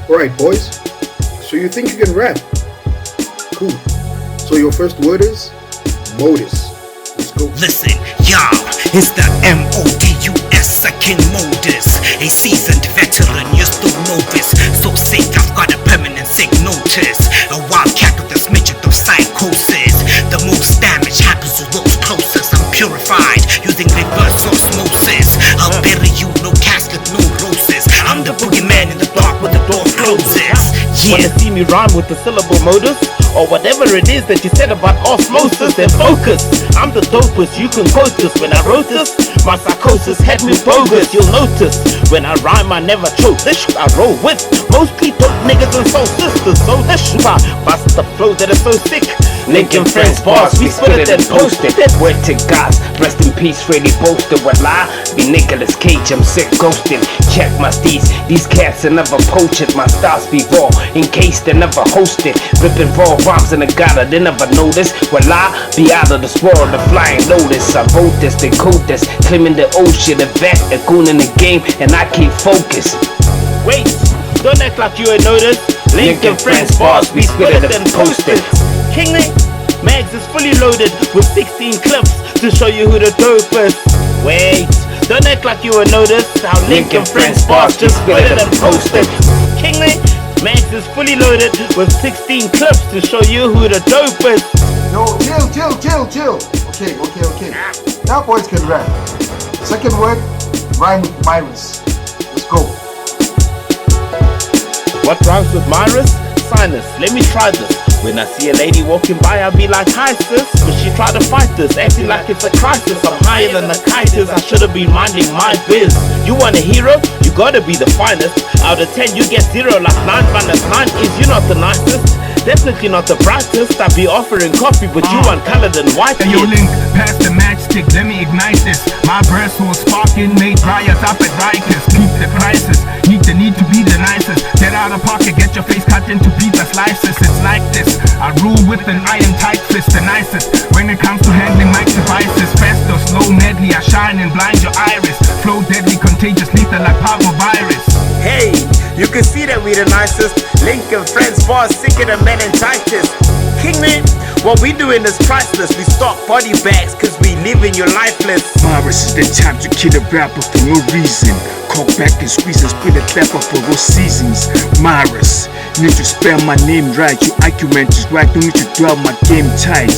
Alright, boys. So you think you can rap? Cool. So your first word is modus. Let's go. Listen, y'all, it's the MODUS second modus. A seasoned veteran, you're still novice. So sick, I've got a permanent sick notice. A wildcat with a smidget of psychosis. The most damage happens to those closest. I'm purified using reverse osmosis. I'll bury you, no casket, no roses. I'm the boogeyman in the dark when the door closes. Wanna see me rhyme with the syllable modus? Or whatever it is that you said about osmosis, then focus. I'm the dopest, you can quote this. When I wrote this, my psychosis had me bogus. You'll notice, when I rhyme I never choke. This shit I roll with, mostly dope niggas and soul sisters. So this shit I bust the flow that is so sick. Lincoln Friends bars, we spit it and post it. Word to God, rest in peace, really boasted. What lie? Be Nicolas Cage, I'm sick ghosting. Check my steeds, these cats are never poach it. My styles be raw, in case they never host it. Ripping raw rhymes in the gutter, they never notice. What lie? Be out of this world, the flying lotus. I wrote this, they code this, claiming the ocean, the vet, a goon in the game, and I keep focused. Wait, don't act like you ain't noticed. Lincoln Friends bars, we spit it and post it. Kingly, Mags is fully loaded with 16 clips to show you who the dope is. Wait, don't act like you ain't noticed how Lincoln Friends bars just spit it and post it. Kingly, Mags is fully loaded with 16 clips to show you who the dope is. Yo, chill. Okay. Now boys can rap. Second word, rhyme with virus. Let's go. What rhymes with Myris? Sinus, let me try this. When I see a lady walking by, I'll be like, hi sis. But she try to fight this, acting like it's a crisis. I'm higher than a kite is, I should've been minding my biz. You want a hero? You gotta be the finest. Out of 10 you get 0, like 9 minus 9 is you not the nicest. Definitely not the brightest. I be offering coffee, but you want colored and white. Hey, yo, Link, pass the matchstick, let me ignite this. My breath was sparking, made riots up at Rikers. Keep the crisis, need to be the nicest. Get out of pocket, get your face cut into pizza slices. It's like this, I rule with an iron tight fist, the nicest. When it comes to handling mic devices, fast or slow, medley, I shine and blind your iris. Flow deadly, contagious, lethal like parvovirus. Hey, you can see that we the nicest. Lincoln Friends bars sicker than meningitis. Kingman, what we doing is priceless. We stock body bags cause we living you lifeless. Virus is the time to kill a rapper for no reason. Cock back and squeeze and split a clapper for all seasons. Maris, you need to spell my name right. Your argument is right, don't need to dwell my game tight.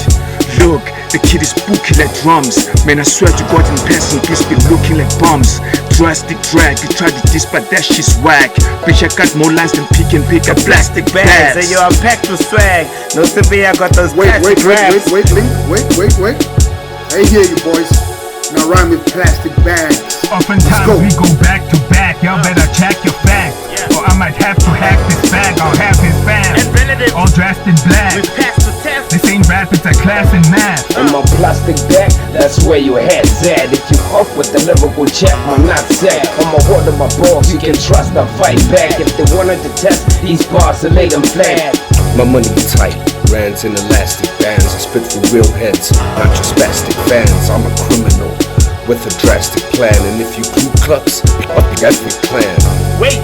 Look, the kid is spooky like drums. Man, I swear to God, in passing, please be looking like bums. Drastic drag, you try to diss, but that shit's whack. Bitch, I got more lines than pick and pick a plastic bags. Say you're packed with swag. No Sibi, I got those Wait, plastic raps. Link. I hear you boys. Now rhyme with plastic bags. Oftentimes we go back to back, y'all better check your facts. Or I might have to hack this bag, I'll have his fam. And relatives, All dressed in black. we passed the test. This ain't rap, it's a class in math. In my plastic bag, that's where your head's at. If you off with the lyrical check, I'm not sad. On my word of my balls, you can trust I fight back. If they wanted to test these bars, I lay them flat. My money tight, rands in elastic bands. I spit for real heads, not your spastic fans. I'm a criminal with a drastic plan, and if you Ku Klux, that's the clan. Wait,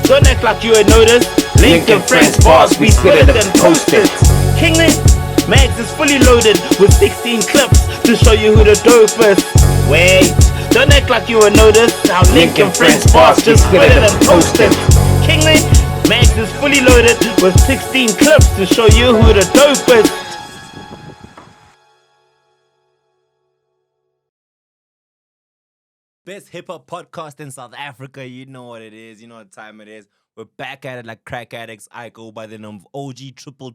don't act like you ain't noticed. Lincoln Friends bars, we spit it and post it. Kingly, Mags is fully loaded with 16 clips to show you who the dope is. Wait, don't act like you ain't noticed how Lincoln Friends bars just spit it and post it. Kingly, Mags is fully loaded with 16 clips to show you who the dope is. Best hip hop podcast in South Africa. You know what it is. You know what time it is. We're back at it like crack addicts. I go by the name of OG triple.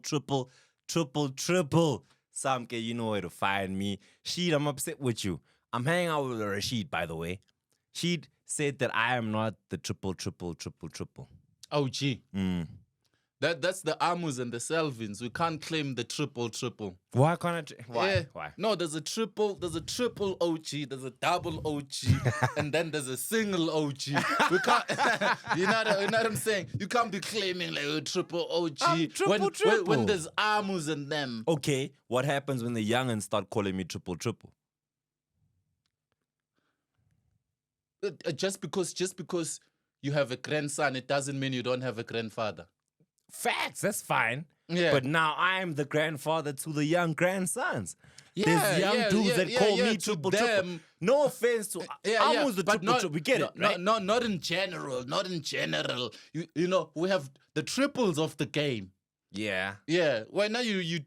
Samke, you know where to find me. Sheed, I'm upset with you. I'm hanging out with Rashid, by the way. Sheed said that I am not the triple. OG. That's the Amus and the Selvins. We can't claim the triple. Why can't I? Why? Yeah. Why? No, there's a triple OG, there's a double OG, and then there's a single OG. We can't. you know what I'm saying? You can't be claiming like a triple OG when there's Amus and them. Okay, what happens when the youngins start calling me triple? Just because you have a grandson, it doesn't mean you don't have a grandfather. Facts, that's fine. Yeah. But now I'm the grandfather to the young grandsons. Yeah, There's young dudes that call me to triple. them. No offense to Amu's the but triple. We get it, right? Not in general. Not in general. You know, we have the triples of the game. Yeah. Yeah. Well, now you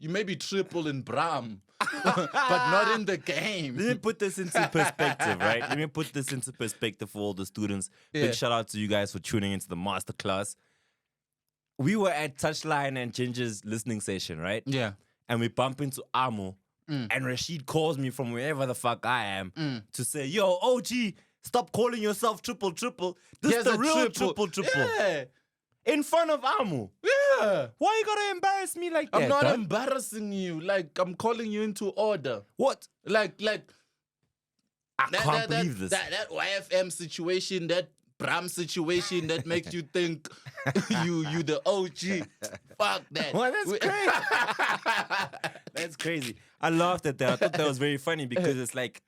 maybe triple in Bram, but not in the game. Let me put this into perspective, right? Let me put this into perspective for all the students. Yeah. Big shout out to you guys for tuning into the masterclass. We were at Touchline and Ginger's listening session, right? Yeah. And we bump into Amu, and Rashid calls me from wherever the fuck I am to say, yo, OG, stop calling yourself triple. This is the real triple. Yeah. In front of Amu. Yeah. Why you gotta embarrass me like that? I'm not dog? embarrassing you. Like, I'm calling you into order. What? Like I can't believe this. That YFM situation, that Bram situation that makes you think you the OG. Fuck that. Well, that's crazy. That's crazy. I laughed at that. I thought that was very funny because it's like,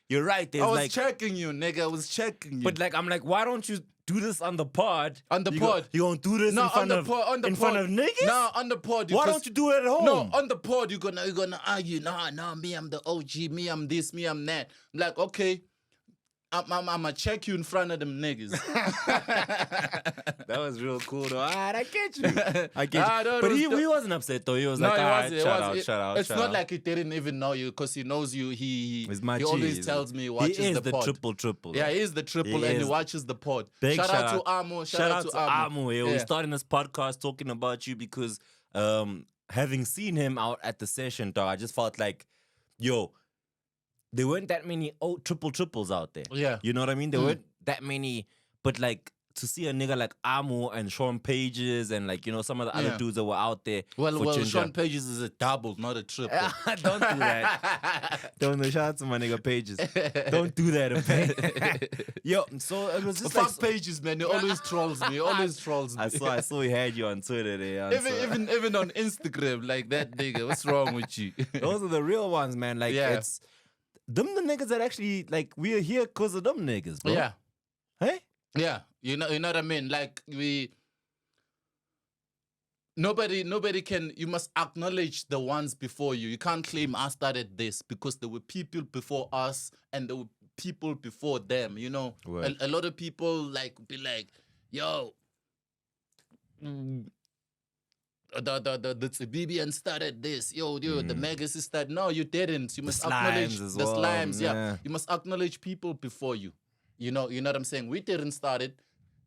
you're right. There's I was like, checking you, nigga. I was checking you. but like, I'm like, why don't you do this on the pod? On the pod. You gonna do this no, in front on of the pod, in front of niggas? No, on the pod. Why don't you do it at home? No, on the pod you're gonna argue. No, me I'm the OG. Me I'm this. Me I'm that. I'm like, okay. I'ma check you in front of them niggas. That was real cool though. Alright, I get you. I get you. But he wasn't upset though. He was No, like, it alright, wasn't. shout out. It's not like he didn't even know you because he knows you. He my always cheese. tells me he watches He is the pod. triple. Yeah, he is the triple He and he is. watches the pod. Big Shout out to Amu. Shout out to Amu. Yo, Yeah. We're starting this podcast talking about you because having seen him out at the session, dog, I just felt like, yo, there weren't that many triples out there. Yeah. You know what I mean? There weren't that many, but like to see a nigga like Amu and Sean Pages and like, you know, some of the other Yeah. dudes that were out there. Well, for Ginger. Sean Pages is a double, not a triple. Don't do that. Don't shout out to my nigga Pages. Don't do that. Yo, so it was just Fuck like Pages, man. He always trolls me. He always trolls me. I saw he had you on Twitter there. Even on Instagram, like that nigga. What's wrong with you? Those are the real ones, man. Like Yeah. it's them the niggas that actually like we're here because of them niggas, bro. Yeah. Hey? Yeah. You know what I mean? Like nobody can. You must acknowledge the ones before you. You can't claim I started this because there were people before us and there were people before them. You know, Word. a lot of people like be like, yo. The Tsibibian started this. Yo, the Megas started. No, you didn't. You must acknowledge Slimes as the well, Slimes. Yeah. yeah. You must acknowledge people before you. You know what I'm saying? We didn't start it.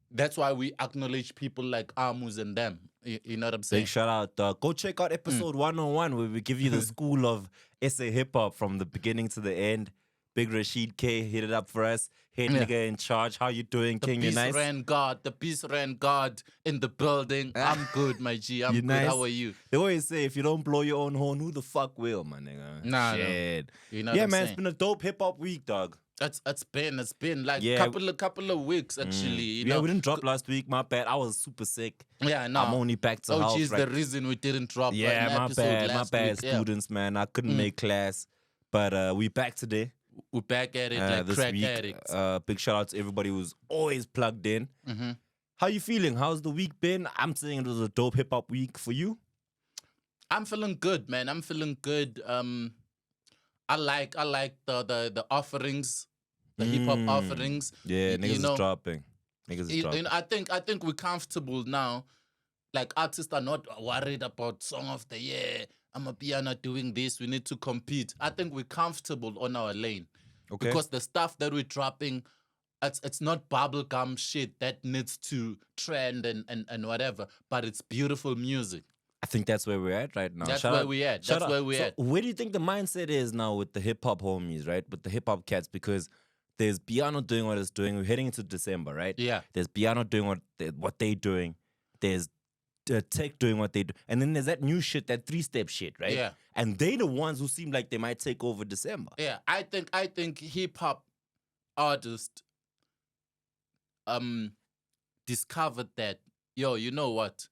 That's why we acknowledge people like Amus and them. You know what I'm saying? Big shout out. Go check out episode 101 where we give you the school of SA hip hop from the beginning to the end. Big Rashid K hit it up for us. Head nigga in charge. How you doing, King? You nice? The peace ran God in the building. I'm good, my G. I'm You good. nice? How are you? They always say if you don't blow your own horn, who the fuck will, my nigga? Nah, no. Shit. You know Yeah, what I'm man, saying? it's been a dope hip hop week, dog. It's been like Yeah. couple of weeks actually. You Yeah, know? we didn't drop last week. My bad. I was super sick. Yeah, no. I'm only back to OG health. is right? the reason we didn't drop. Yeah, an my episode bad. My last bad, week. Yeah. students, man. I couldn't make class, but we back today. We're back at it like this crack week. addicts. Big shout out to everybody who's always plugged in. How you feeling? How's the week been? I'm saying it was a dope hip hop week for you. I'm feeling good, man. I'm feeling good. I like the offerings, the hip hop offerings. Yeah, You niggas is know, dropping. Niggas is dropping. I think we're comfortable now. Like artists are not worried about song of the year. I'm a piano doing this. We need to compete. I think we're comfortable on our lane. Okay. Because the stuff that we're dropping, it's not bubblegum shit that needs to trend and whatever, but it's beautiful music. I think that's where we're at right now. That's Shout where out- we at. shout That's out. where we So at. where do you think the mindset is now with the hip hop homies, right? With the hip hop cats, because there's Piano doing what it's doing. We're heading into December, right? Yeah. There's Piano doing what they're doing. There's Tech doing what they do, and then there's that new shit, that 3-step shit, right? Yeah. And they the ones who seem like they might take over December. Yeah, I think hip hop artists discovered that, yo, you know what?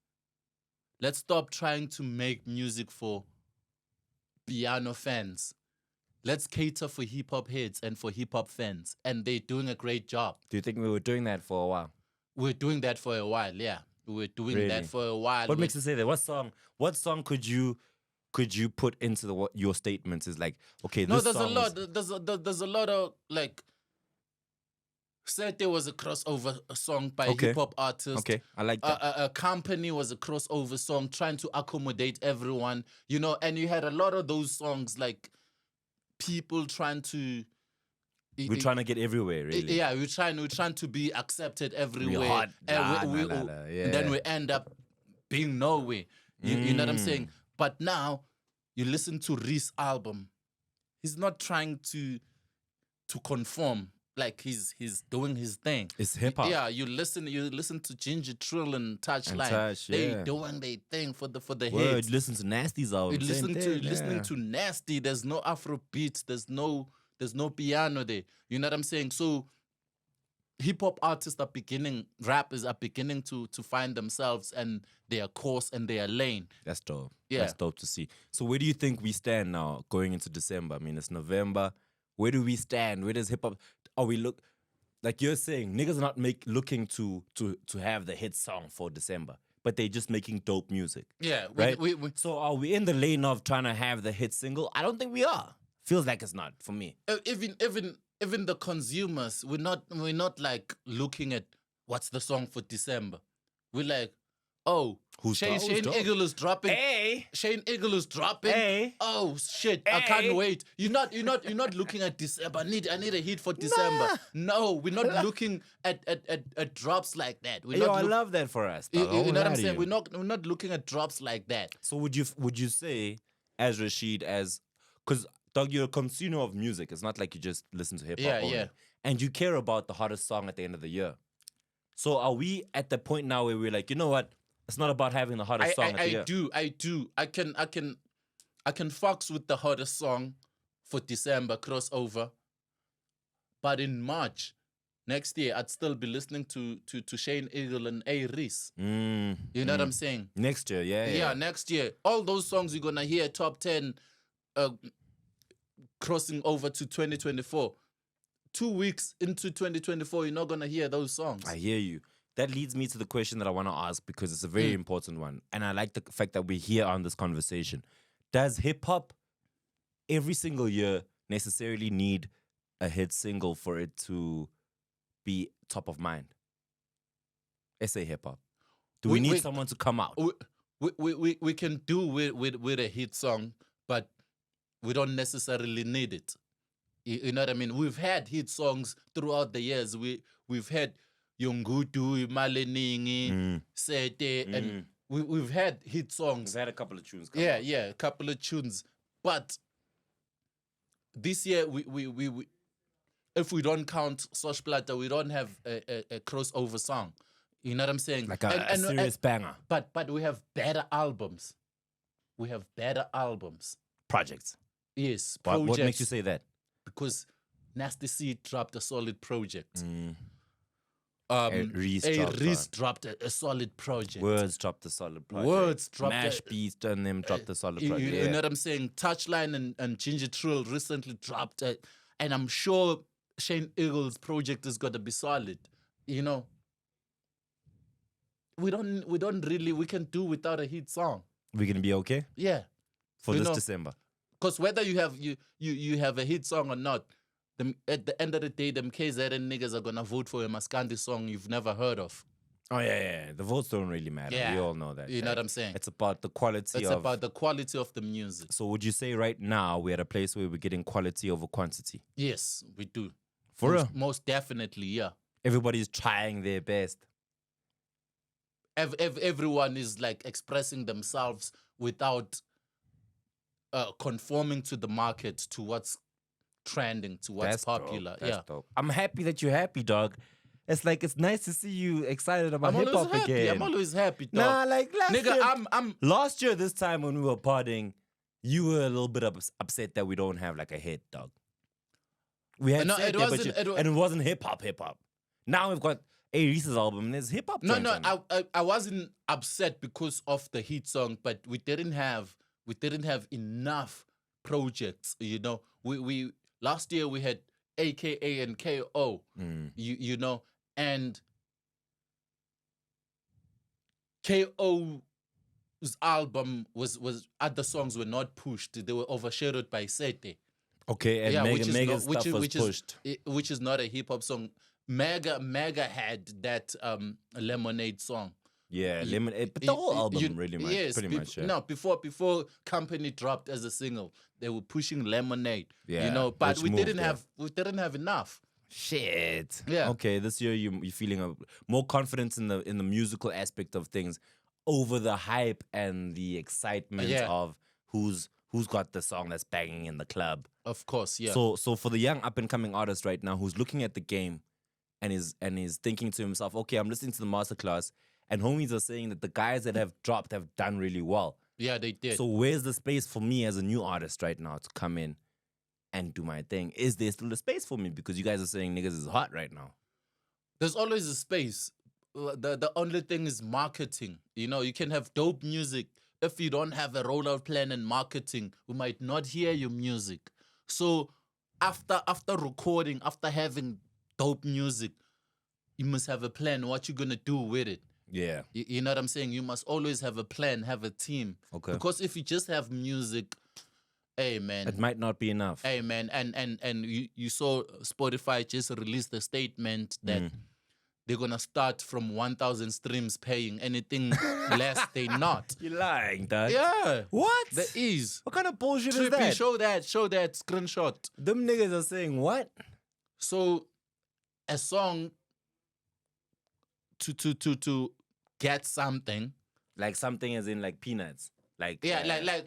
Let's stop trying to make music for piano fans. let's cater for hip hop heads and for hip hop fans, and they're doing a great job. Do you think we were doing that for a while? We're doing that for a while, yeah. We're doing Really? that for a while. What makes you say that? What song could you put into what your statements is like? Okay, No, this there's a song lot. is- There's a lot of like. Sete was a crossover song by Okay. hip hop artist. Okay, I like that. A company was a crossover song trying to accommodate everyone, you know, and you had a lot of those songs like people trying to. We're trying to get everywhere, really. Yeah, we're trying to be accepted everywhere, hot. and, Nah, nah, nah, and then yeah. we end up being nowhere. You know what I'm saying? But now you listen to Reese's album. He's not trying to conform. Like he's doing his thing. It's hip hop. Yeah, you listen to Ginger Trill and Touchline. Touch, They yeah. doing their thing for the Word, hits. listen to Nasty's album. You same thing, listening yeah. to Nasty. There's no Afro beats. There's no piano there. You know what I'm saying? So hip hop artists are beginning, rappers are beginning to find themselves and their course and their lane. That's dope. Yeah. That's dope to see. So where do you think we stand now going into December? I mean, it's November. Where do we stand? Where does hip hop? Are we look like you're saying? Niggas are not looking to have the hit song for December, but they're just making dope music. Yeah, Right. we So are we in the lane of trying to have the hit single? I don't think we are. Feels like it's not for me. even the consumers, we're not like looking at what's the song for December. We're like, oh, Who's Shane dope? Eagle is dropping. Hey. Shane Eagle is dropping. Hey. Oh shit! I Hey. can't wait. You're not looking at December. I need a hit for December. No, we're not looking at drops like that. We're Yo, not I look- love that for us. you, dog. I you won't know what lie I'm to saying? you. We're not looking at drops like that. So would you say, as Rashid, as because dog, you're a consumer of music. It's not like you just listen to hip hop. Yeah, only. yeah. And you care about the hottest song at the end of the year. So are we at the point now where we're like, you know what? It's not about having the hottest song at the year. I do. I can fox with the hottest song for December crossover. But in March next year, I'd still be listening to Shane Eagle and A. Reese. You know what I'm saying? Next year, yeah. Yeah, next year. All those songs you're gonna hear top 10 crossing over to 2024. 2 weeks into 2024, you're not gonna hear those songs. I hear you. That leads me to the question that I want to ask because it's a very important one. And I like the fact that we're here on this conversation. Does hip hop every single year necessarily need a hit single for it to be top of mind? SA hip hop. Do we need someone to come out? We can do with a hit song, but we don't necessarily need it. You know what I mean? We've had hit songs throughout the years. We've had Yongudu, Maleningi, Sete, and we've had hit songs. We've had a couple of tunes. Yeah, a couple of tunes. But this year, we if we don't count Sosh Plata, we don't have a crossover song. You know what I'm saying? Like a serious banger. But we have better albums. We have better albums. Projects. Yes, What projects. makes you say that? Because Nasty C dropped a solid project. Reese dropped a solid project. Words dropped a solid project. Words dropped Mash Beats and them dropped a solid You project. know what I'm saying? Touchline and Ginger Trill recently dropped it. And I'm sure Shane Eagle's project is gonna be solid. You know. We can do without a hit song. We're gonna be okay Yeah. for You this know, December. Because whether you have a hit song or not, at the end of the day, them KZN niggas are gonna vote for a Maskandi song you've never heard of. Oh yeah. The votes don't really matter. Yeah. We all know that. You know what I'm saying? It's about the quality It's of. about the quality of the music. So would you say right now we're at a place where we're getting quality over quantity? Yes, we do. For real? Most definitely, yeah. Everybody's trying their best. Everyone is like expressing themselves without conforming to the market, to what's trending, to what's popular. Dope. That's Yeah. dope. I'm happy that you're happy, dog. It's like it's nice to see you excited about I'm hip always hop happy. again. I'm always happy, dog. Nah, like last Nigga, year, last year this time when we were partying, you were a little bit upset that we don't have like a hit, dog. We had No, said it that, but wasn't- it wa- and it wasn't hip hop. Now we've got A. Reese's album and there's hip hop. No, I wasn't upset because of the hit song, but we didn't have enough projects. You know, we last year we had AKA and KO. You know, and KO's album was other songs were not pushed. They were overshadowed by Sete. Okay, and Mega's stuff was pushed. Which is not a hip hop song. Mega had that Lemonade song. Yeah, Lemonade, but the whole album really much, yes, pretty much. Yeah. No, before Company dropped as a single, they were pushing Lemonade. Yeah, you know, but which we moved, didn't have enough. Shit. Yeah. Okay, this year you're feeling more confidence in the musical aspect of things over the hype and the excitement of who's got the song that's banging in the club. Of course, yeah. So for the young up and coming artist right now who's looking at the game and is thinking to himself, okay, I'm listening to the masterclass, and homies are saying that the guys that have dropped have done really well. Yeah, they did. So where's the space for me as a new artist right now to come in and do my thing? Is there still a space for me? Because you guys are saying niggas is hot right now. There's always a space. The only thing is marketing. You know, you can have dope music. If you don't have a rollout plan and marketing, we might not hear your music. So after recording, after having dope music, you must have a plan what you're gonna do with it. Yeah. You know what I'm saying? You must always have a plan, have a team. Okay. Because if you just have music, hey man, it might not be enough. Hey man, and you saw Spotify just released a statement that they're gonna start from 1,000 streams paying. Anything less, they not. You're lying, dog. Yeah. What? There is. What kind of bullshit is Trippy, that? show that screenshot. Them niggas are saying what? So a song to get something. Like something as in like peanuts. Like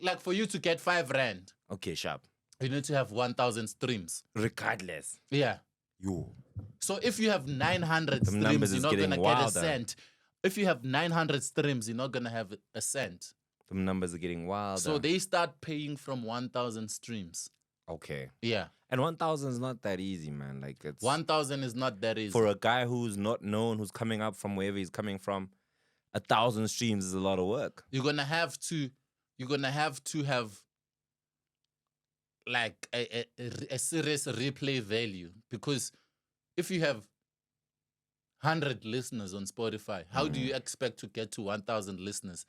like for you to get 5 rand. Okay, sharp. You need to have 1,000 streams. Regardless. Yeah. Yo. So if you have 900 streams, you're not gonna get a cent. If you have 900 streams, you're not gonna have a cent. The numbers are getting wild. So they start paying from 1,000 streams. Okay. Yeah. And 1,000 is not that easy, man. Like it's 1,000 is not that easy. For a guy who's not known, who's coming up from wherever he's coming from, 1,000 streams is a lot of work. You're gonna have to have like a serious replay value, because if you have 100 listeners on Spotify, how do you expect to get to 1,000 listeners?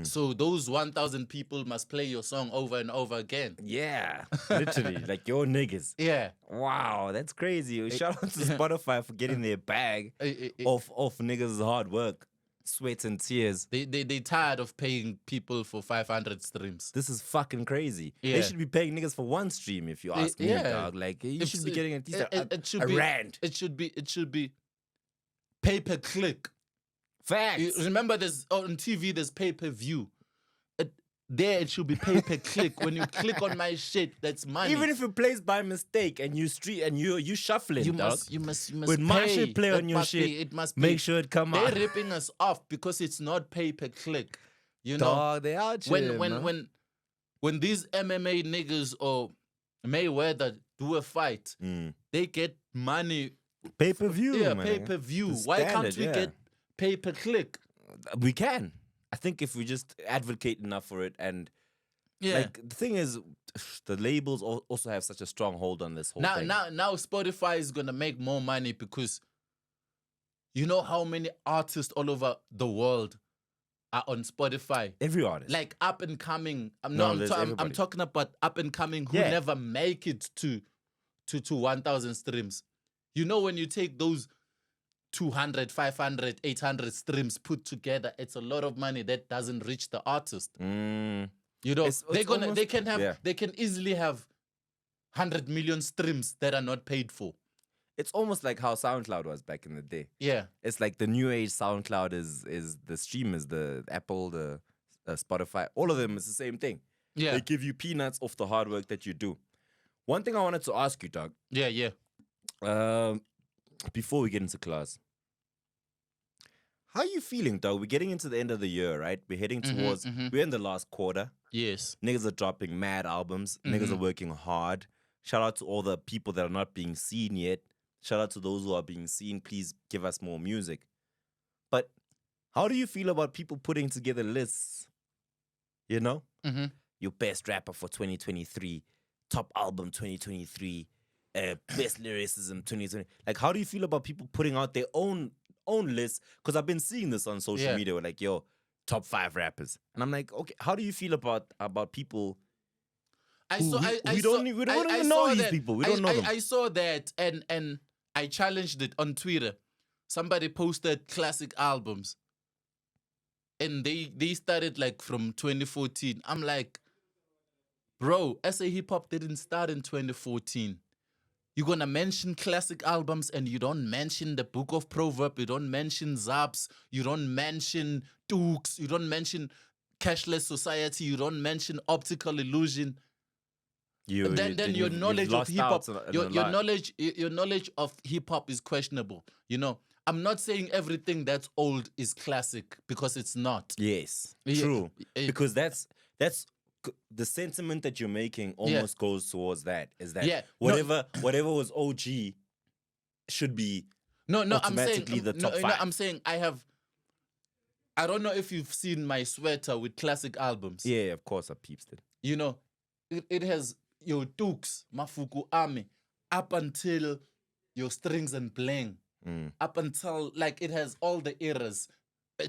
So those 1,000 people must play your song over and over again. Yeah, literally, like your niggas. Yeah. Wow, that's crazy. Shout out to Spotify for getting their bag off niggas' hard work, sweat and tears. They tired of paying people for 500 streams. This is fucking crazy. Yeah. They should be paying niggas for one stream, if you ask me, dog. Like you should be getting at least a rand. It should be pay-per-click. Facts. You remember there's on TV there's pay-per-view. There it should be pay-per-click. When you click on my shit, that's money. Even if it plays by mistake and you shuffle it, you dog. must When my shit play on your shit, it must make sure it come out. They're ripping us off because it's not pay-per-click. You know, dog, they out here, when these MMA niggas or Mayweather do a fight, they get money. Pay-per-view, Yeah, man. pay-per-view. Why can't we get pay-per-click? We can. I think if we just advocate enough for it, and like the thing is, the labels also have such a strong hold on this whole thing. Now Spotify is gonna make more money because you know how many artists all over the world are on Spotify. Every artist, like up and coming. I'm talking about up and coming who never make it to 1,000 streams. You know, when you take those 200, 500, 800 streams put together, it's a lot of money that doesn't reach the artist. You know, they can easily have 100 million streams that are not paid for. It's almost like how SoundCloud was back in the day. Yeah. It's like the new age SoundCloud is the streamers, the Apple, the Spotify, all of them is the same thing. Yeah. They give you peanuts off the hard work that you do. One thing I wanted to ask you, Doug. Yeah. Before we get into class, how are you feeling, Doug? We're getting into the end of the year, right? We're heading towards, we're in the last quarter. Yes. Niggas are dropping mad albums. Niggas are working hard. Shout out to all the people that are not being seen yet. Shout out to those who are being seen. Please give us more music. But how do you feel about people putting together lists? You know? your best rapper for 2023, top album 2023, best lyricism 2020. Like, how do you feel about people putting out their own list? Because I've been seeing this on social media. Where like, yo, top 5 rappers, and I'm like, okay, how do you feel about people? We don't even know these people. We don't know them. I saw that and I challenged it on Twitter. Somebody posted classic albums. And they started like from 2014. I'm like, bro, SA hip hop didn't start in 2014. You're gonna mention classic albums and you don't mention the Book of Proverbs, you don't mention Zaps, you don't mention Dukes, you don't mention Cashless Society, you don't mention Optical Illusion. Then your knowledge of hip hop, your knowledge of hip hop is questionable. You know, I'm not saying everything that's old is classic because it's not. Yes, true. Because that's the sentiment that you're making almost goes towards that. Is that whatever was OG should be automatically the top 5. I'm saying I don't know if you've seen my sweater with classic albums. Yeah, of course I peeped it. You know, it has your Dukes, Mafuku Army, up until your Strings and Bling. Up until like it has all the eras.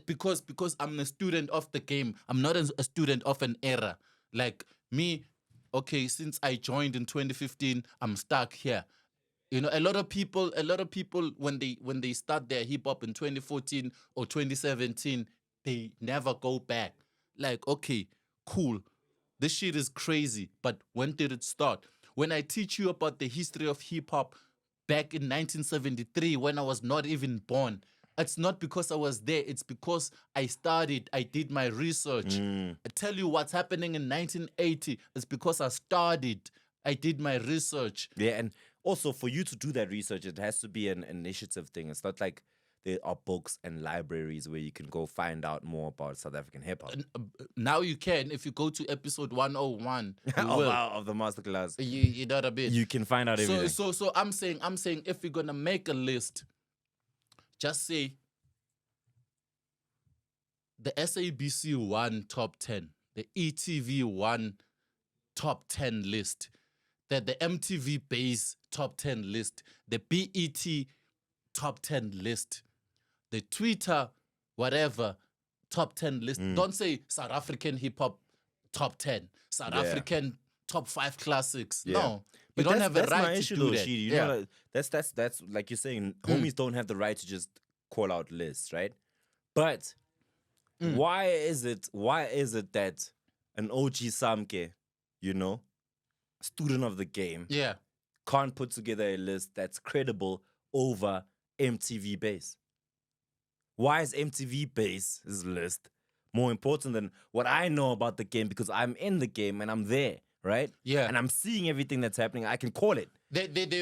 Because I'm a student of the game. I'm not a student of an era. Like me, okay, since I joined in 2015, I'm stuck here. You know, a lot of people when they start their hip hop in 2014 or 2017, they never go back. Like, okay, cool. This shit is crazy, but when did it start? When I teach you about the history of hip hop back in 1973, when I was not even born, it's not because I was there. It's because I studied. I did my research. I tell you what's happening in 1980. It's because I studied. I did my research. Yeah, and also for you to do that research, it has to be an initiative thing. It's not like there are books and libraries where you can go find out more about South African hip hop. Now you can. If you go to episode 101 of the masterclass, you know what I mean? You can find out everything. So I'm saying if we're gonna make a list, just say the SABC 1 top 10, the ETV 1 top 10 list, the MTV Base top 10 list, the BET top 10 list, the Twitter whatever top 10 list. Don't say South African hip hop top 10, South African top 5 classics. No. You don't have a right to do that. You know, that's like you're saying, homies don't have the right to just call out lists, right? But why is it that an OG Samke, you know, student of the game, can't put together a list that's credible over MTV Base? Why is MTV Base's list more important than what I know about the game? Because I'm in the game and I'm there, right? Yeah. And I'm seeing everything that's happening. I can call it.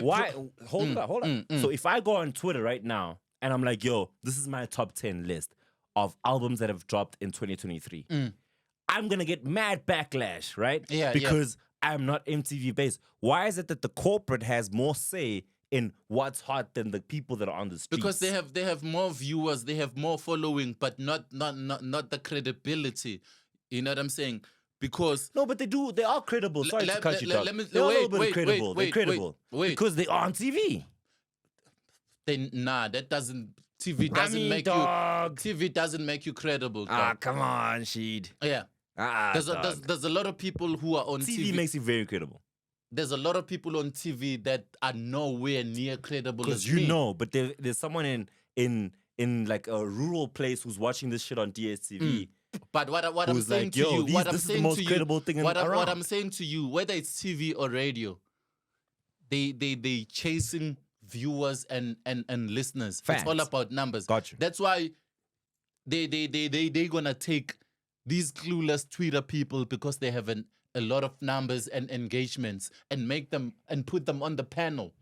Why? Hold on. So if I go on Twitter right now and I'm like, yo, this is my top 10 list of albums that have dropped in 2023, I'm going to get mad backlash, right? Yeah. Because I'm not MTV Base. Why is it that the corporate has more say in what's hot than the people that are on the streets? Because they have more viewers, they have more following, but not the credibility. You know what I'm saying? Because no, but they are credible. Sorry to cut you, They're a little bit credible. They're credible because they are on TV. That doesn't. TV doesn't make you credible. Dog. Come on, Sheed. Yeah. There's a lot of people who are on TV. TV makes you very credible. There's a lot of people on TV that are nowhere near credible as me. Because you know, but there's someone in like a rural place who's watching this shit on DSTV. But what I'm saying like, to you, this is the most credible thing what around. I'm saying to you, whether it's TV or radio, they chasing viewers and listeners. Facts. It's all about numbers. Gotcha. That's why they gonna take these clueless Twitter people because they have a lot of numbers and engagements and make them and put them on the panel.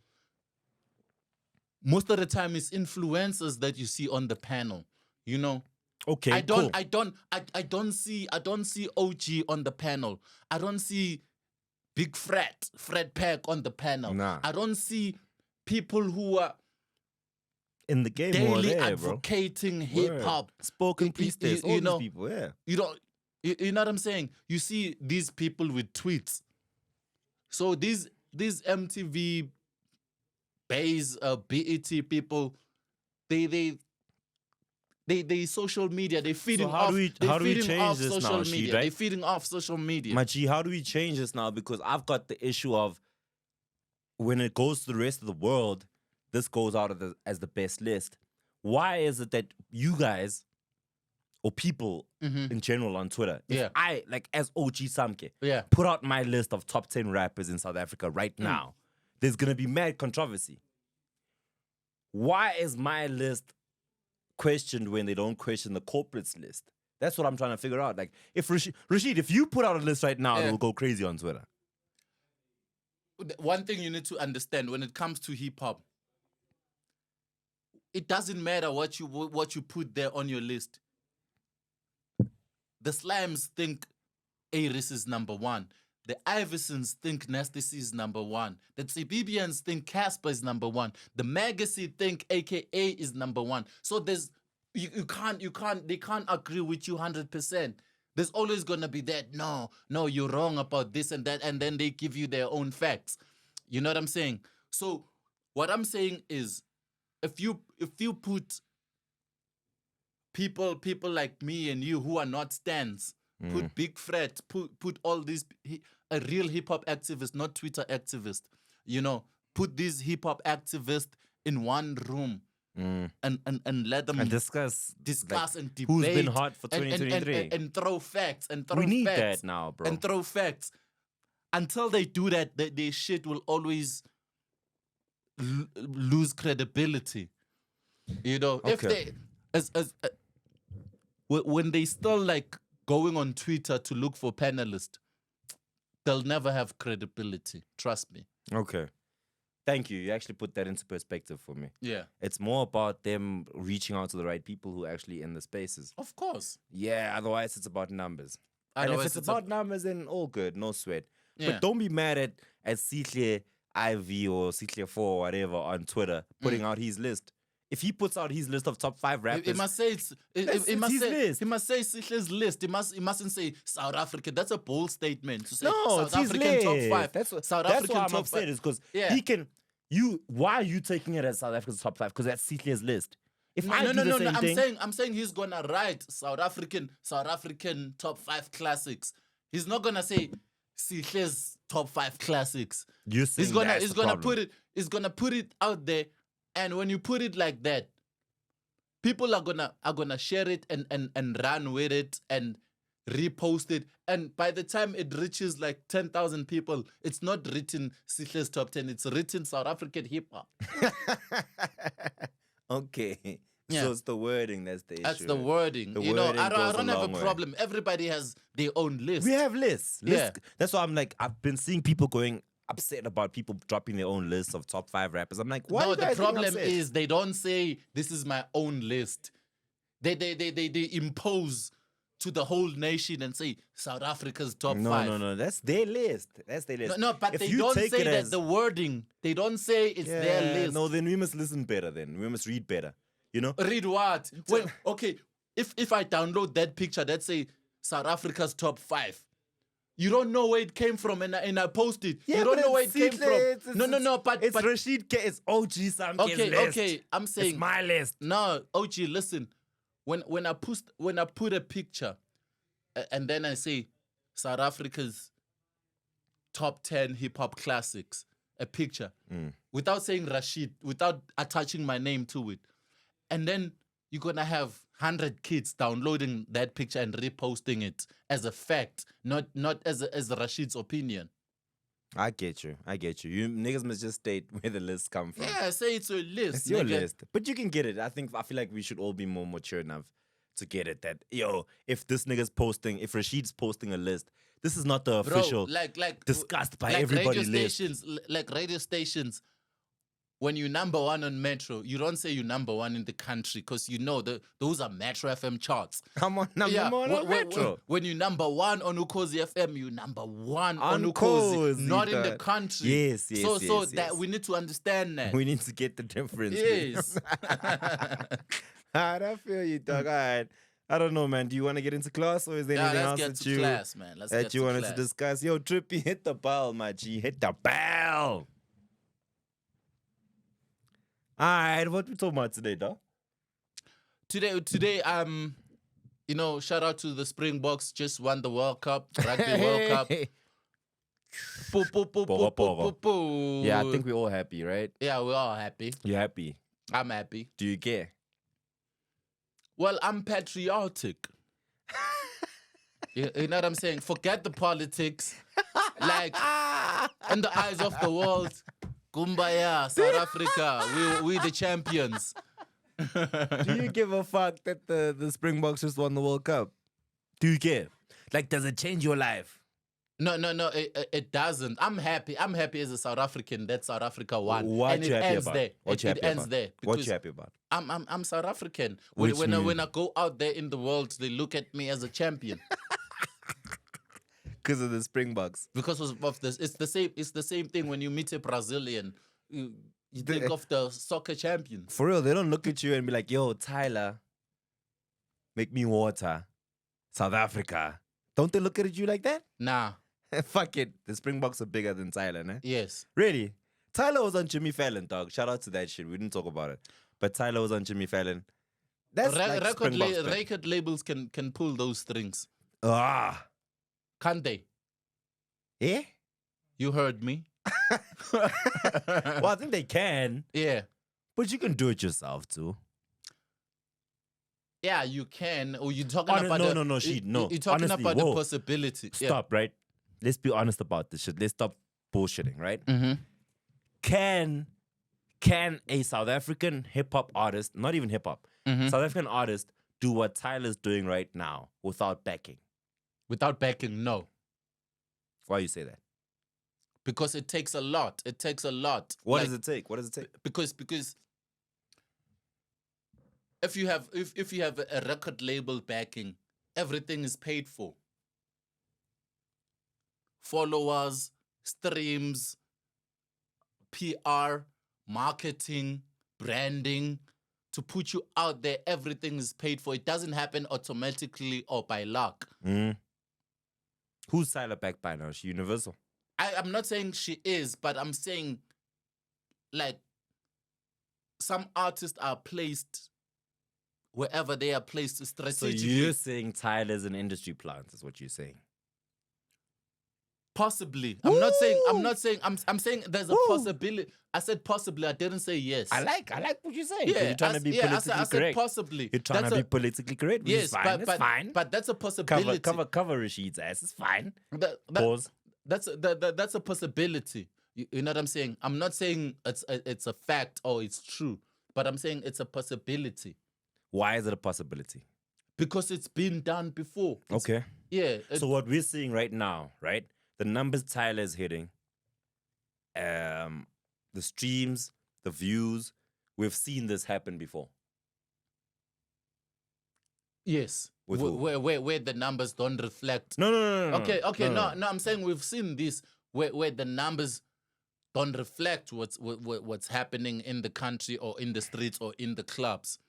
Most of the time it's influencers that you see on the panel, you know. Okay, I don't see OG on the panel. I don't see Big Fred Pack on the panel. Nah. I don't see people who are in the game daily more there, advocating hip hop. Spoken priestess, all you know, these people, yeah. You don't You know what I'm saying? You see these people with tweets. So these MTV base BET people, they social media. They're feeding how off. do we change this social now, media. Sheed, right? They're feeding off social media. Machi, how do we change this now? Because I've got the issue of when it goes to the rest of the world, this goes out of as the best list. Why is it that you guys or people in general on Twitter, if I, like as OG Samke, put out my list of top 10 rappers in South Africa right now, there's going to be mad controversy. Why is my list questioned when they don't question the corporate's list? That's what I'm trying to figure out. Like, if Rashid, if you put out a list right now, it will go crazy on Twitter. One thing you need to understand when it comes to hip hop, it doesn't matter what you put there on your list. The Slams think Aris is number one. The Iversons think Nasty C is number one. The Tsibibians think Casper is number one. The Magacy think AKA is number one. So there's they can't agree with you 100%. There's always gonna be that, no, you're wrong about this and that, and then they give you their own facts. You know what I'm saying? So what I'm saying is, if you put people like me and you who are not stans, put Big Fred, put all these, a real hip hop activist, not Twitter activist, you know, put these hip hop activists in one room and let them discuss like, and debate. Who's been hot for 2023? And throw facts. We need that now, bro. And throw facts. Until they do that, their shit will always lose credibility. You know, if they when they still like going on Twitter to look for panelists, they'll never have credibility. Trust me. Okay. Thank you. You actually put that into perspective for me. Yeah. It's more about them reaching out to the right people who are actually in the spaces. Of course. Yeah, otherwise it's about numbers. Otherwise and if it's about numbers, then all good, no sweat. Yeah. But don't be mad at Sihle IV or Sihle 4 or whatever on Twitter putting out his list. If he puts out his list of top 5 rappers, he must say his list. He must say Sihle's list. He mustn't say South Africa. That's a bold statement to say. No, South it's his African list. top 5. That's South African why I'm top upset 5. is because Yeah. he can. Why are you taking it as South Africa's top 5? Because that's Sihle's list. If I do the same thing, I'm saying he's gonna write South African top 5 classics. He's not gonna say Sihle's top 5 classics. He's gonna put it out there, and when you put it like that, people are gonna share it and run with it and repost it, and by the time it reaches like 10,000 people, it's not written Sihle's top 10. It's written South African hip hop. Okay. Yeah. So it's the wording that's the issue. That's the wording. The You know, wording I goes don't a have a long way. problem. Everybody has their own list. We have lists. Yeah. That's why I'm like, I've been seeing people going upset about people dropping their own lists of top 5 rappers. I'm like, why? No, are you the guys getting problem upset? is they don't say this is my own list. They impose to the whole nation and say South Africa's top 5. No. That's their list. That's their list. No, but If they you don't take say it that as- the wording. They don't say it's their list. No, then we must listen better. Then we must read better. You know. Read what? Okay, if I download that picture that say South Africa's top 5, you don't know where it came from, and I post it. Yeah, you don't but know where it's it came Sihle, from. No, but it's Rashid K. It's OG Samke's list. Okay. I'm saying It's my list. No, OG, listen. When I put a picture, and then I say South Africa's top 10 hip hop classics, a picture, without saying Rashid, without attaching my name to it, and then you're gonna have 100 kids downloading that picture and reposting it as a fact, not as Rashid's opinion. I get you. You niggas must just state where the lists come from. Yeah, say it's a list. It's your nigga. list. But you can get it. I feel like we should all be more mature enough to get it that, if this nigga's posting, if Rashid's posting a list, this is not the official discussed by everybody list. Like radio stations, when you're number 1 on Metro, you don't say you're number 1 in the country because you know those are Metro FM charts. Come on, number 1 on Metro. When you're number 1 on Ukozi FM, you're number 1 on Ukozi, Ukozi, not in the country. Yes. So that we need to understand that. We need to get the difference. Yes. I feel you, dog. All right. I don't know, man. Do you want to get into class, or is there anything else let's get that to you class, man. Let's that get you to wanted class. to discuss? Yo, Trippy, hit the bell, my G. Hit the bell. All right, what we talking about today, dog? Today, you know, shout out to the Springboks. Just won the World Cup, Rugby World Cup. Poo, poo, poo, poo, poo, poo, poo. Yeah, I think we're all happy, right? Yeah, we're all happy. You're happy. I'm happy. Do you care? Well, I'm patriotic. You know what I'm saying? Forget the politics. Like, in the eyes of the world, Kumbaya, South Africa, we the champions. Do you give a fuck that the Springboks just won the World Cup? Do you care? Like, does it change your life? No, it doesn't. I'm happy. I'm happy as a South African that South Africa won. What and you it happy ends about? there. What you It happy ends about? there. What because you happy about? I'm South African. Which When means- I go out there in the world, they look at me as a champion. Because of the Springboks. Because of this. It's the same thing when you meet a Brazilian. You think of the soccer champions. For real, they don't look at you and be like, yo, Tyler, make me water. South Africa. Don't they look at you like that? Nah. Fuck it. The Springboks are bigger than Tyler, né? Yes. Really? Tyler was on Jimmy Fallon, dog. Shout out to that shit. We didn't talk about it. But Tyler was on Jimmy Fallon. That's like Springboks, man. record labels can pull those strings. Ah. Can't they? Eh? You heard me. Well, I think they can. Yeah. But you can do it yourself, too. Yeah, you can. Or you're talking Honest- about no, the, no, no, she- no. You're talking Honestly, about whoa. the possibility. Stop, right? Let's be honest about this shit. Let's stop bullshitting, right? Yeah. Mm-hmm. Can a South African hip-hop artist, not even hip-hop, Mm-hmm. South African artist do what Tyler's doing right now without backing? Without backing, no. Why you say that? Because it takes a lot. It takes a lot. What Like, does it take? What does it take? Because if you have a record label backing, everything is paid for. Followers, streams, PR, marketing, branding, to put you out there, everything is paid for. It doesn't happen automatically or by luck. Who's Tyler backed by now? Is she Universal? I'm not saying she is, but I'm saying, like, some artists are placed wherever they are placed So strategically. you're saying Tyler's an industry plant, is what you're saying? Possibly. I'm saying there's a possibility. I said possibly. I didn't say yes. I like what you're saying. 'cause Yeah, you're trying to be I politically said correct. possibly. You're trying That's to be a- politically correct, which Yes, is fine. but, It's fine. but that's a possibility. Cover Rashid's ass. It's fine. That- That's a possibility. You know what I'm saying? I'm not saying it's a fact or it's true, but I'm saying it's a possibility Why is it a possibility? because it's been done before. Okay. Yeah. So what we're seeing right now, right? The numbers Tyler is hitting, the streams, the views, we've seen this happen before. Yes. With who? Where the numbers don't reflect. No. Okay. No. No, I'm saying we've seen this where the numbers don't reflect what's happening in the country or in the streets or in the clubs.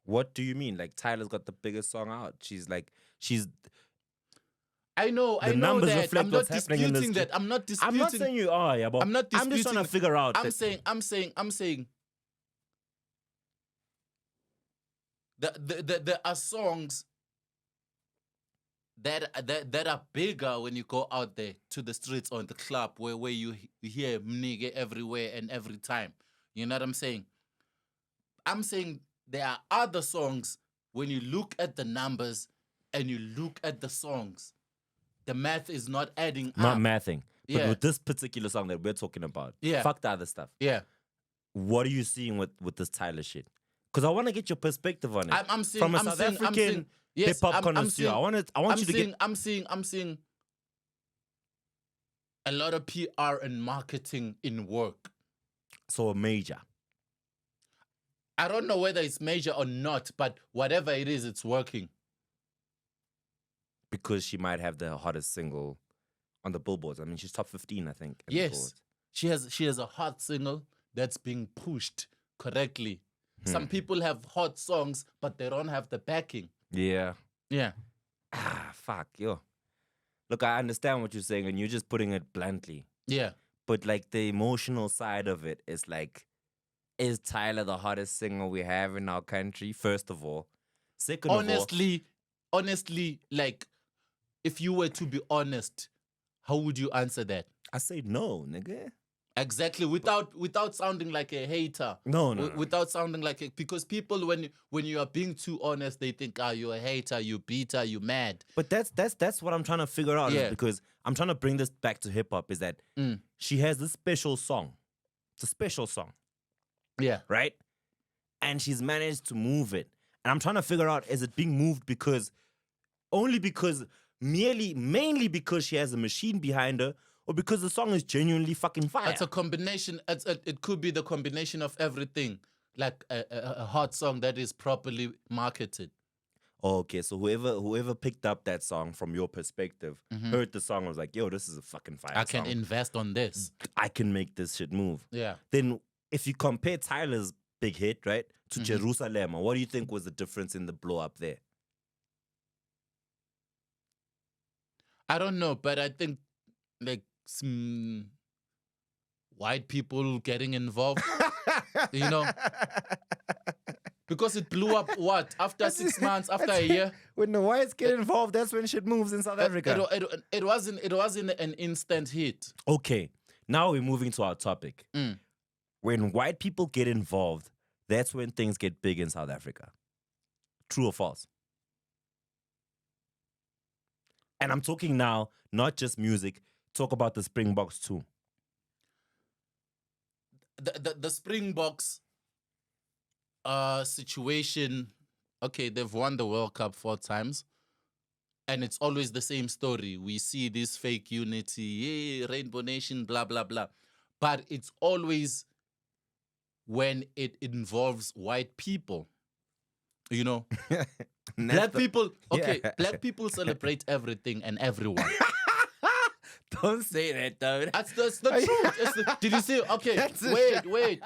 What do you mean? Like Tyler's got the biggest song out. She's I know numbers that. reflect I'm not what's happening in the disputing that. street. I'm not disputing. I'm not saying you are, yeah, but I'm not I'm just trying to disputing- figure out. I'm that- saying there are songs that are bigger when you go out there to the streets or in the club where you hear mnige everywhere and every time. You know what I'm saying? I'm saying there are other songs when you look at the numbers and you look at the songs, the math is not adding not up. mathing. But Yeah. with this particular song that we're talking about, Yeah. fuck the other stuff. Yeah. What are you seeing with this Tyler shit? Because I want to get your perspective on it. I'm seeing from a I'm South seeing, I'm African seeing, yes, hip hop I'm connoisseur. seeing- I want you to get. I'm seeing a lot of PR and marketing in work. So a major. I don't know whether it's major or not, but whatever it is, it's working. Because she might have the hottest single on the billboards. I mean, she's top 15, I think. in the Yes, Billboards. she has a hot single that's being pushed correctly. Some people have hot songs, but they don't have the backing. Yeah. Yeah. Fuck, yo. Look, I understand what you're saying, and you're just putting it bluntly. Yeah. But like the emotional side of it is like, is Tyler the hottest singer we have in our country? First of all. Second of all, Honestly, like, if you were to be honest, how would you answer that? I say no, nigga. Exactly, without sounding like a hater. No. Without sounding like a, because people when you are being too honest, they think, you're a hater, you bitter, you mad. But that's what I'm trying to figure out. Yeah. Is because I'm trying to bring this back to hip hop. Is that she has this special song. It's a special song, Yeah. right? And she's managed to move it. And I'm trying to figure out, is it being moved mainly because she has a machine behind her, or because the song is genuinely fucking fire? It's a combination. It could be the combination of everything, like a hot song that is properly marketed. Okay, so whoever picked up that song from your perspective, heard the song, was like, yo, this is a fucking fire I can song. invest on this. I can make this shit move. Yeah. Then if you compare Tyler's big hit, right, to Jerusalem, what do you think was the difference in the blow up there? I don't know, but I think like some white people getting involved, you know, because it blew up. What, after 6 months, after a year? When the whites get involved, that's when shit moves in South Africa. It wasn't an instant hit. Okay, now we're moving to our topic. When white people get involved, that's when things get big in South Africa. True or false? And I'm talking now, not just music. Talk about the Springboks too. The Springboks situation, okay, they've won the World Cup 4 times. And it's always the same story. We see this fake unity, yeah, Rainbow Nation, blah, blah, blah. But it's always when it involves white people. You know? Black people, okay, black people celebrate everything and everyone. Don't say that, though. That's the truth. Did you see? Okay,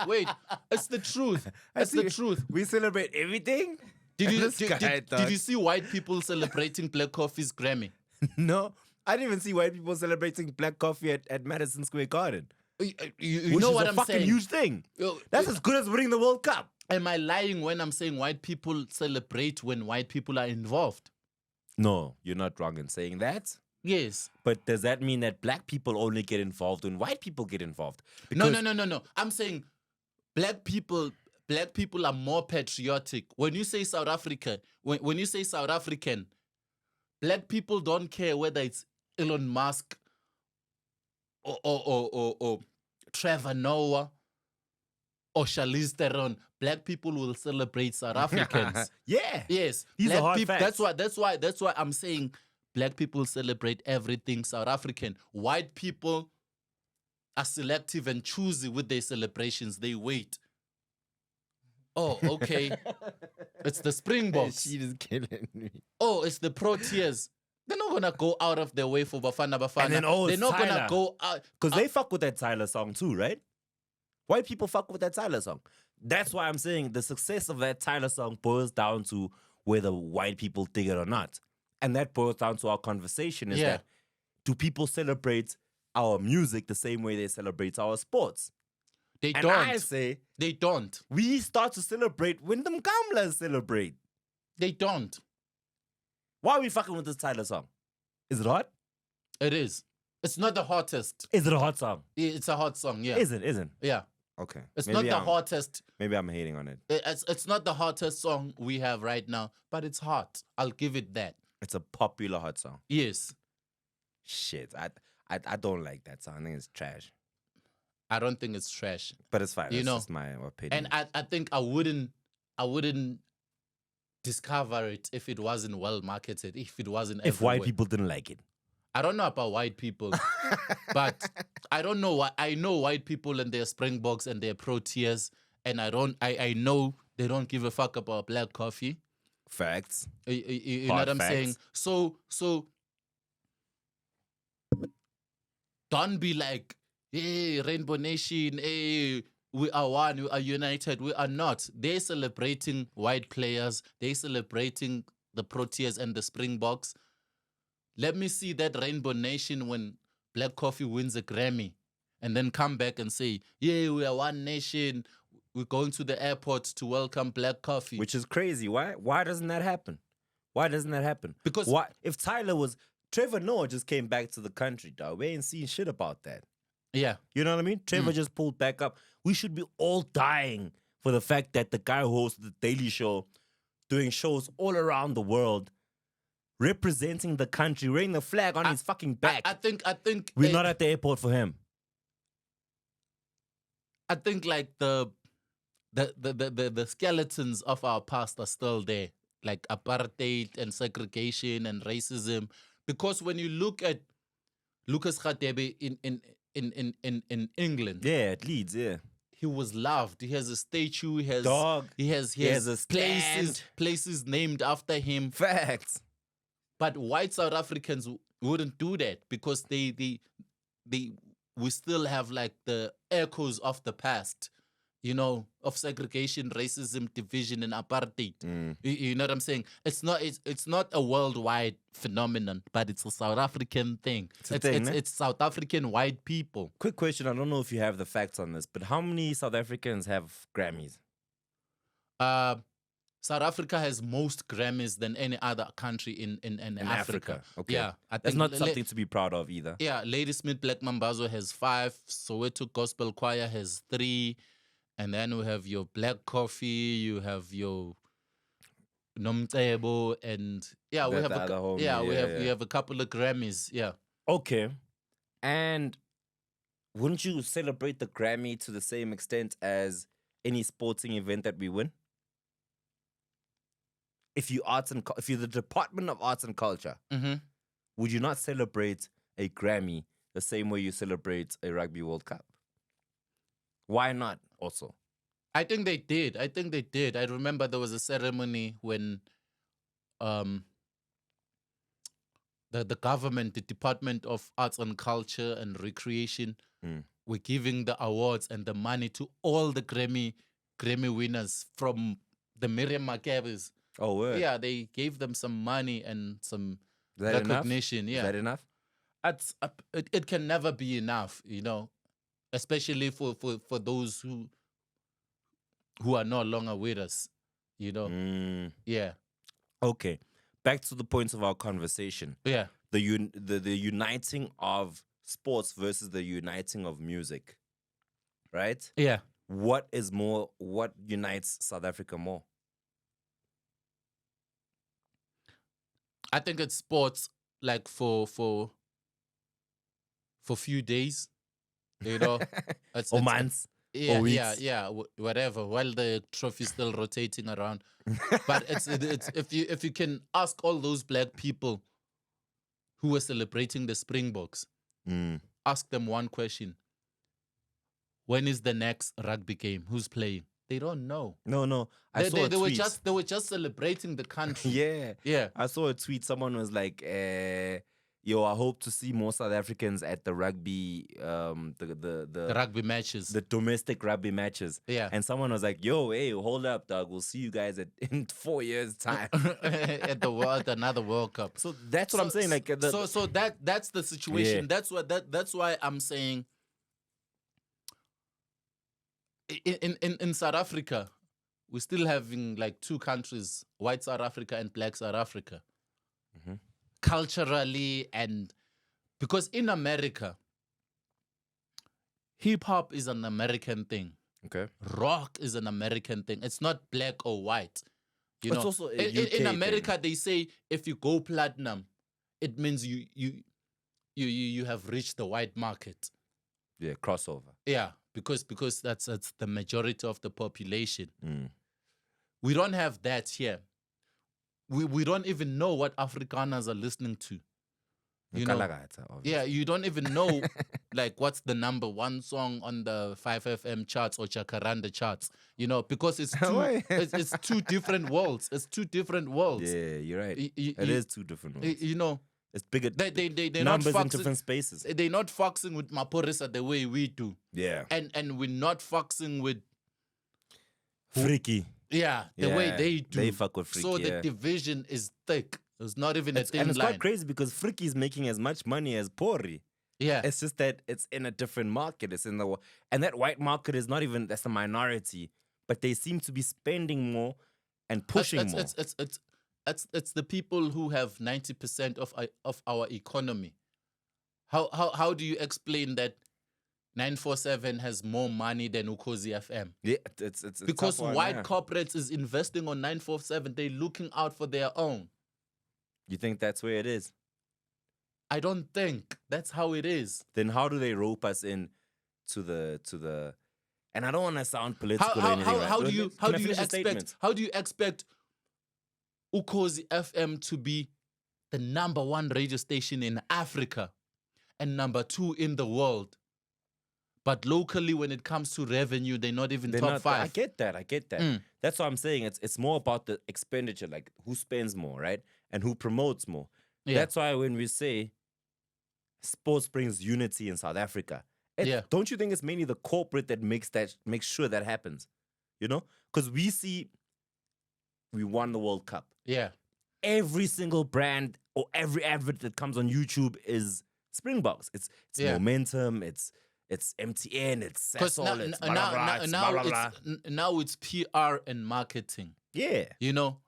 wait. It's the truth. It's the truth. We celebrate everything? Did you see white people celebrating Black Coffee's Grammy? No. I didn't even see white people celebrating Black Coffee at Madison Square Garden. You know what I'm saying? Which is a fucking huge thing. That's as good as winning the World Cup. Am I lying when I'm saying white people celebrate when white people are involved? No, you're not wrong in saying that. Yes. But does that mean that black people only get involved when white people get involved? No. I'm saying black people are more patriotic. When you say South Africa, when you say South African, black people don't care whether it's Elon Musk or Trevor Noah or Charlize Theron. Black people will celebrate South Africans. Yeah. Yes. These are hard facts. That's why I'm saying black people celebrate everything South African. White people are selective and choosy with their celebrations. They wait. Oh, okay. It's the Springboks. She is killing me. Oh, it's the Proteas. They're not gonna go out of their way for Bafana. And then, They're not gonna go out because they fuck with that Tyler song too, right? White people fuck with that Tyler song. That's why I'm saying the success of that Tyler song boils down to whether white people dig it or not. And that boils down to our conversation is that, do people celebrate our music the same way they celebrate our sports? They and don't. I say they don't. We start to celebrate when them gamblers celebrate. They don't. Why are we fucking with this Tyler song? Is it hot? It is. It's not the hottest. Is it a hot song? It's a hot song, yeah. Isn't? Yeah. Okay. It's not the hottest. Maybe I'm hating on it. It's not the hottest song we have right now, but it's hot. I'll give it that. It's a popular hot song. Yes. Shit. I don't like that song. I think it's trash. I don't think it's trash. But it's fine. You know, just my opinion. And I think I wouldn't discover it if it wasn't well marketed, if it wasn't if everywhere. White people didn't like it. I don't know about white people, but I don't know what I know white people and their Springboks and their Proteas, and I know they don't give a fuck about Black Coffee. Facts. You know what I'm saying? So don't be like, hey, Rainbow Nation, hey, we are one, we are united. We are not. They're celebrating white players. They're celebrating the Proteas and the Springboks. Let me see that Rainbow Nation when Black Coffee wins a Grammy, and then come back and say, yeah, we are one nation. We're going to the airport to welcome Black Coffee. Which is crazy. Why doesn't that happen? Why doesn't that happen? Because why, if Trevor Noah just came back to the country, dog, we ain't seen shit about that. Yeah. You know what I mean? Trevor just pulled back up. We should be all dying for the fact that the guy who hosts the Daily Show, doing shows all around the world, representing the country, wearing the flag on his fucking back. I think we're not at the airport for him. I think like the skeletons of our past are still there, like apartheid and segregation and racism. Because when you look at Lucas Radebe in England, yeah, at Leeds, yeah, he was loved. He has a statue. He has dog. He has a places named after him. Facts. But white South Africans wouldn't do that because we still have like the echoes of the past, you know, of segregation, racism, division, and apartheid. You know what I'm saying? It's not a worldwide phenomenon, but it's a South African thing. It's South African white people. Quick question: I don't know if you have the facts on this, but how many South Africans have Grammys? South Africa has most Grammys than any other country in Africa. Okay. Yeah, I that's think not something to be proud of either. Yeah, Ladysmith Black Mambazo has 5, Soweto Gospel Choir has 3, and then we have your Black Coffee, you have your Nomcebo, and yeah, we have a couple of Grammys. Yeah. Okay, and wouldn't you celebrate the Grammy to the same extent as any sporting event that we win? If you're the Department of Arts and Culture, would you not celebrate a Grammy the same way you celebrate a Rugby World Cup? Why not also? I think they did. I remember there was a ceremony when the government, the Department of Arts and Culture and Recreation, were giving the awards and the money to all the Grammy winners from the Miriam Makebas. Oh, word. Yeah, they gave them some money and some That recognition. Enough? Yeah, Is that enough? It can never be enough, you know, especially for those who are no longer with us, you know. Yeah. Okay. Back to the points of our conversation. Yeah. The uniting of sports versus the uniting of music. Right? Yeah. What unites South Africa more? I think it's sports, like for few days, you know, or months, yeah, or weeks. whatever. While the trophy's still rotating around, but it's if you can ask all those black people who were celebrating the Springboks, ask them one question: when is the next rugby game? Who's playing? They don't know. No. They were just celebrating the country. Yeah. I saw a tweet. Someone was like, "Yo, I hope to see more South Africans at the rugby, the rugby matches, the domestic rugby matches." Yeah. And someone was like, "Yo, hey, hold up, dog. We'll see you guys in 4 years' time at another World Cup." So that's what I'm saying. Like, that's the situation. Yeah. That's why I'm saying. In South Africa, we're still having like two countries, white South Africa and black South Africa. Culturally, and because in America, hip hop is an American thing. Okay. Rock is an American thing. It's not black or white. You It's know, also a UK in America, thing. they say if you go platinum, it means you have reached the white market. Yeah, crossover. Yeah, because that's the majority of the population. We don't have that here. We don't even know what Afrikaners are listening to. You know? Yeah, you don't even know like what's the number one song on the 5FM charts or Jacaranda charts. You know, because it's two different worlds. It's two different worlds. Yeah, you're right. It is two different worlds. You know, it's bigger. They're numbers not in different spaces. They're not foxing with Maporisa the way we do. Yeah. And we're not foxing with Freaky. Yeah, the way Yeah, they do. they fuck with Freak, So yeah. the division is thick. It's not even a thin And it's line. quite crazy because Freaky is making as much money as Pori. Yeah. It's just that it's in a different market. It's in the and that white market is not even that's a minority, but they seem to be spending more and pushing more. It's the people who have 90% of our economy. How do you explain that 947 has more money than Ukhozi FM? Yeah, it's a Because tough one, white yeah. corporates is investing on 947. They're looking out for their own. You think that's where it is? I don't think that's how it is. Then how do they rope us in to the? And I don't want to sound political or anything. How right? do you Can I finish the statement? expect Ukhozi FM to be the #1 radio station in Africa and #2 in the world? But locally, when it comes to revenue, they're not even They're top not- 5. I get that. Mm. That's what I'm saying. It's more about the expenditure, like who spends more, right? And who promotes more. Yeah. That's why when we say sports brings unity in South Africa, don't you think it's mainly the corporate that makes sure that happens? You know? Because we won the World Cup. Yeah. Every single brand or every advert that comes on YouTube is Springboks. It's Yeah. Momentum, it's MTN, it's Because Sasol, it's blah, blah, blah, it's blah, blah, blah. now it's PR and marketing. Yeah. You know,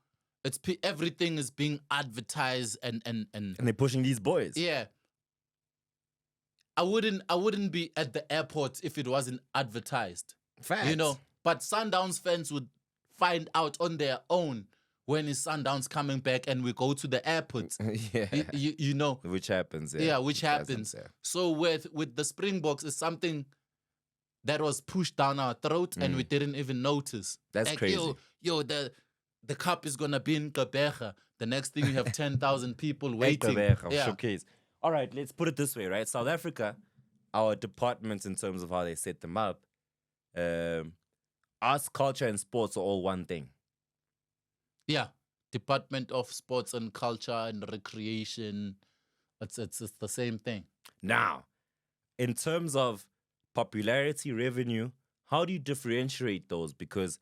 everything is being advertised and And they're pushing these boys. yeah. I wouldn't be at the airport if it wasn't advertised. Facts. You know, but Sundowns fans would find out on their own when is Sundowns coming back and we go to the airport. Yeah. You know. Which happens. Yeah, which happens. Yeah. So with the Springboks, it's something that was pushed down our throat and we didn't even notice. That's Like, crazy. Yo, the cup is gonna be in Gqeberha. The next thing you have 10,000 people waiting. Yeah. Showcase. All right, let's put it this way, right? South Africa, our departments in terms of how they set them up, arts, culture, and sports are all one thing. Yeah. Department of Sports and Culture and Recreation. It's the same thing. Now, in terms of popularity, revenue, how do you differentiate those? Because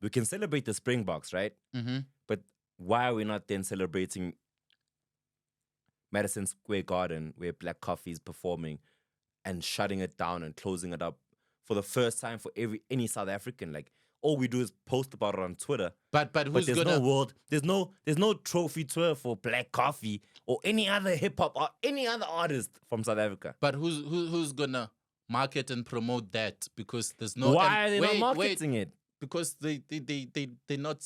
we can celebrate the Springboks, right? Mm-hmm. But why are we not then celebrating Madison Square Garden, where Black Coffee is performing, and shutting it down and closing it up for the first time for any South African? Like, all we do is post about it on Twitter. But who's there's gonna no world, there's no trophy tour for Black Coffee or any other hip hop or any other artist from South Africa. But who's gonna market and promote that? Because there's no. Why are they not marketing it? Because they're not.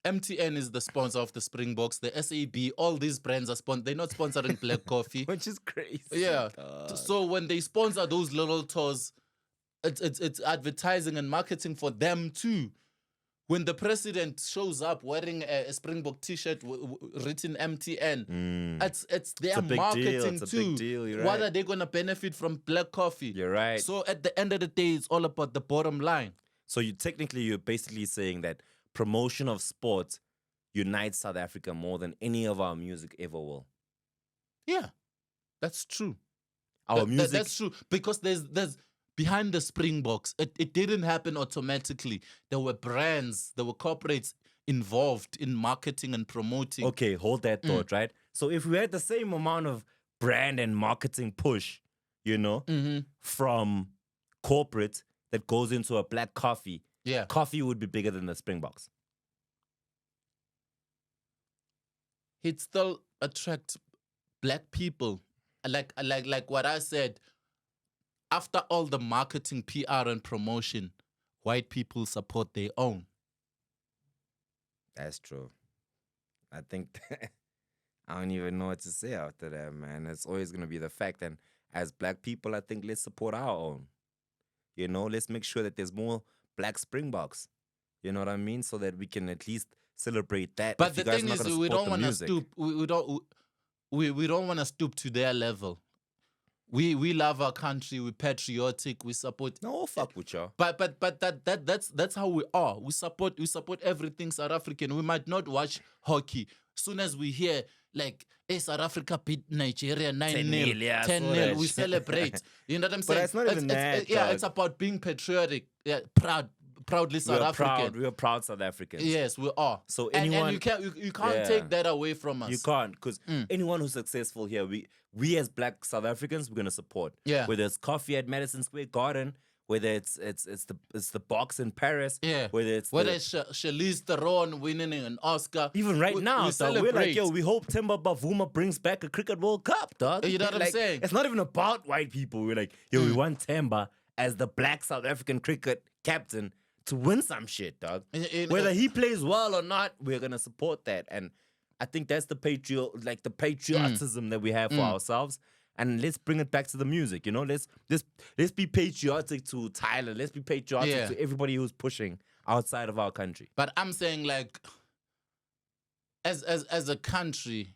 MTN is the sponsor of the Springboks. The SAB, all these brands are they're not sponsoring Black Coffee, Which is crazy. Yeah. God. So when they sponsor those little tours, it's advertising and marketing for them too. When the president shows up wearing a Springbok T-shirt written MTN, it's their a big deal. marketing It's a too. big deal. You're What right. are they gonna benefit from Black Coffee? You're right. So at the end of the day, it's all about the bottom line. So you're basically saying that promotion of sports unites South Africa more than any of our music ever will. Yeah, that's true. Our music. That's true because there's behind the Springboks. It didn't happen automatically. There were brands, there were corporates involved in marketing and promoting. Okay, hold that thought, right? So if we had the same amount of brand and marketing push, from corporate that goes into a Black Coffee, Yeah. coffee would be bigger than the Springboks. It still attract Black people. Like what I said, after all the marketing, PR, and promotion, white people support their own. That's true. I think I don't even know what to say after that, man. It's always gonna be the fact. And as Black people, I think let's support our own. Let's make sure that there's more Black Springboks. You know what I mean? So that we can at least celebrate that. But if the you guys thing are not is, gonna we support don't the want to music. stoop. We don't want to stoop to their level. We love our country. We're patriotic. We support. No, fuck with y'all. But that's how we are. We support everything South African. We might not watch hockey. Soon as we hear like, hey, South Africa beat Nigeria 9-0, yeah, I saw 10-0, that we shit. celebrate. You know what I'm But saying? it's not even that, Yeah, dog. it's about being patriotic, proud proudly South African. We are proud South Africans. Yes, we are. So and anyone, you can't Yeah. take that away from us. You can't, because anyone who's successful here, we as Black South Africans, we're gonna support. Yeah. Whether it's coffee at Madison Square Garden, whether it's the box in Paris, Yeah. whether it's Charlize Theron winning an Oscar. even right now, we dog, we're like, celebrate. yo, we hope Timber Bavuma brings back a Cricket World Cup, dog. You know what I'm Like, saying? It's not even about white people. We're like, yo, we want Timber as the Black South African cricket captain to win some shit, dog. Whether he plays well or not, we're gonna support that. And I think that's the patriotism that we have for ourselves. And let's bring it back to the music, you know. Let's be patriotic to Tyler. Let's be patriotic to everybody who's pushing outside of our country. But I'm saying, like, as a country,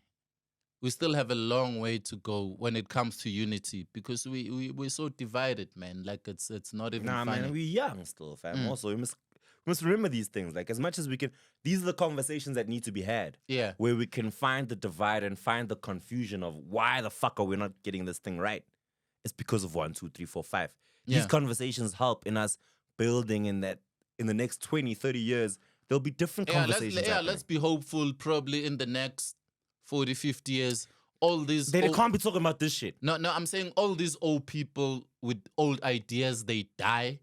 we still have a long way to go when it comes to unity, because we're so divided, man. Like, it's not even Nah, funny. man, we're young still, fam. Also, we must remember these things. Like, as much as we can, these are the conversations that need to be had. Yeah. Where we can find the divide and find the confusion of why the fuck are we not getting this thing right? It's because of 1, 2, 3, 4, 5. Yeah. These conversations help in us building in the next 20, 30 years, there'll be different conversations. Let's be hopeful. Probably in the next 40, 50 years, all these They can't be talking about this shit. No, I'm saying all these old people with old ideas, they die.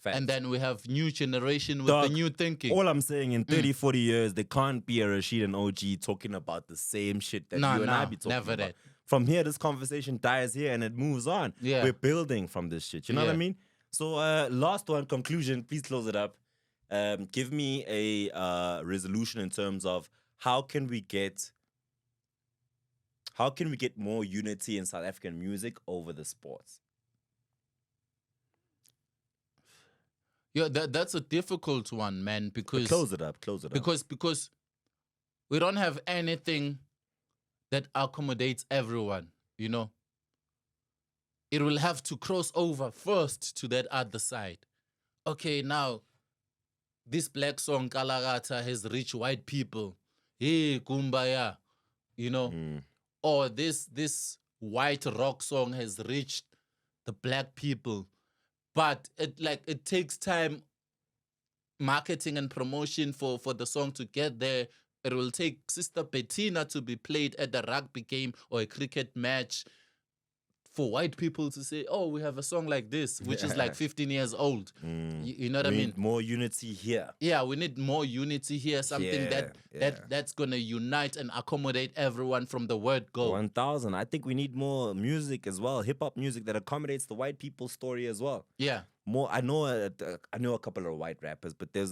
Facts. And then we have new generation with Dog, the new thinking. All I'm saying, in 30, 40 years, there can't be a Rashid and OG talking about the same shit that you and I be talking never about. that. From here, this conversation dies here and it moves on. Yeah. We're building from this shit. You know what I Yeah. mean? So, last one, conclusion. Please close it up. Give me a resolution in terms of how can we get more unity in South African music over the sports? Yeah, that's a difficult one, man, because Close it up. because we don't have anything that accommodates everyone, you know. It will have to cross over first to that other side. Okay, now this black song Kalagata has reached white people. Hey, kumbaya, you know. Or this white rock song has reached the black people. But it takes time, marketing and promotion for the song to get there. It will take Sister Bettina to be played at a rugby game or a cricket match for white people to say, oh, we have a song like this, which is like 15 years old. You know what I mean? Need more unity here. Yeah, we need more unity here. Something that's gonna unite and accommodate everyone from the word go. 1,000. I think we need more music as well, hip hop music that accommodates the white people's story as well. Yeah. More. I know a couple of white rappers, but there's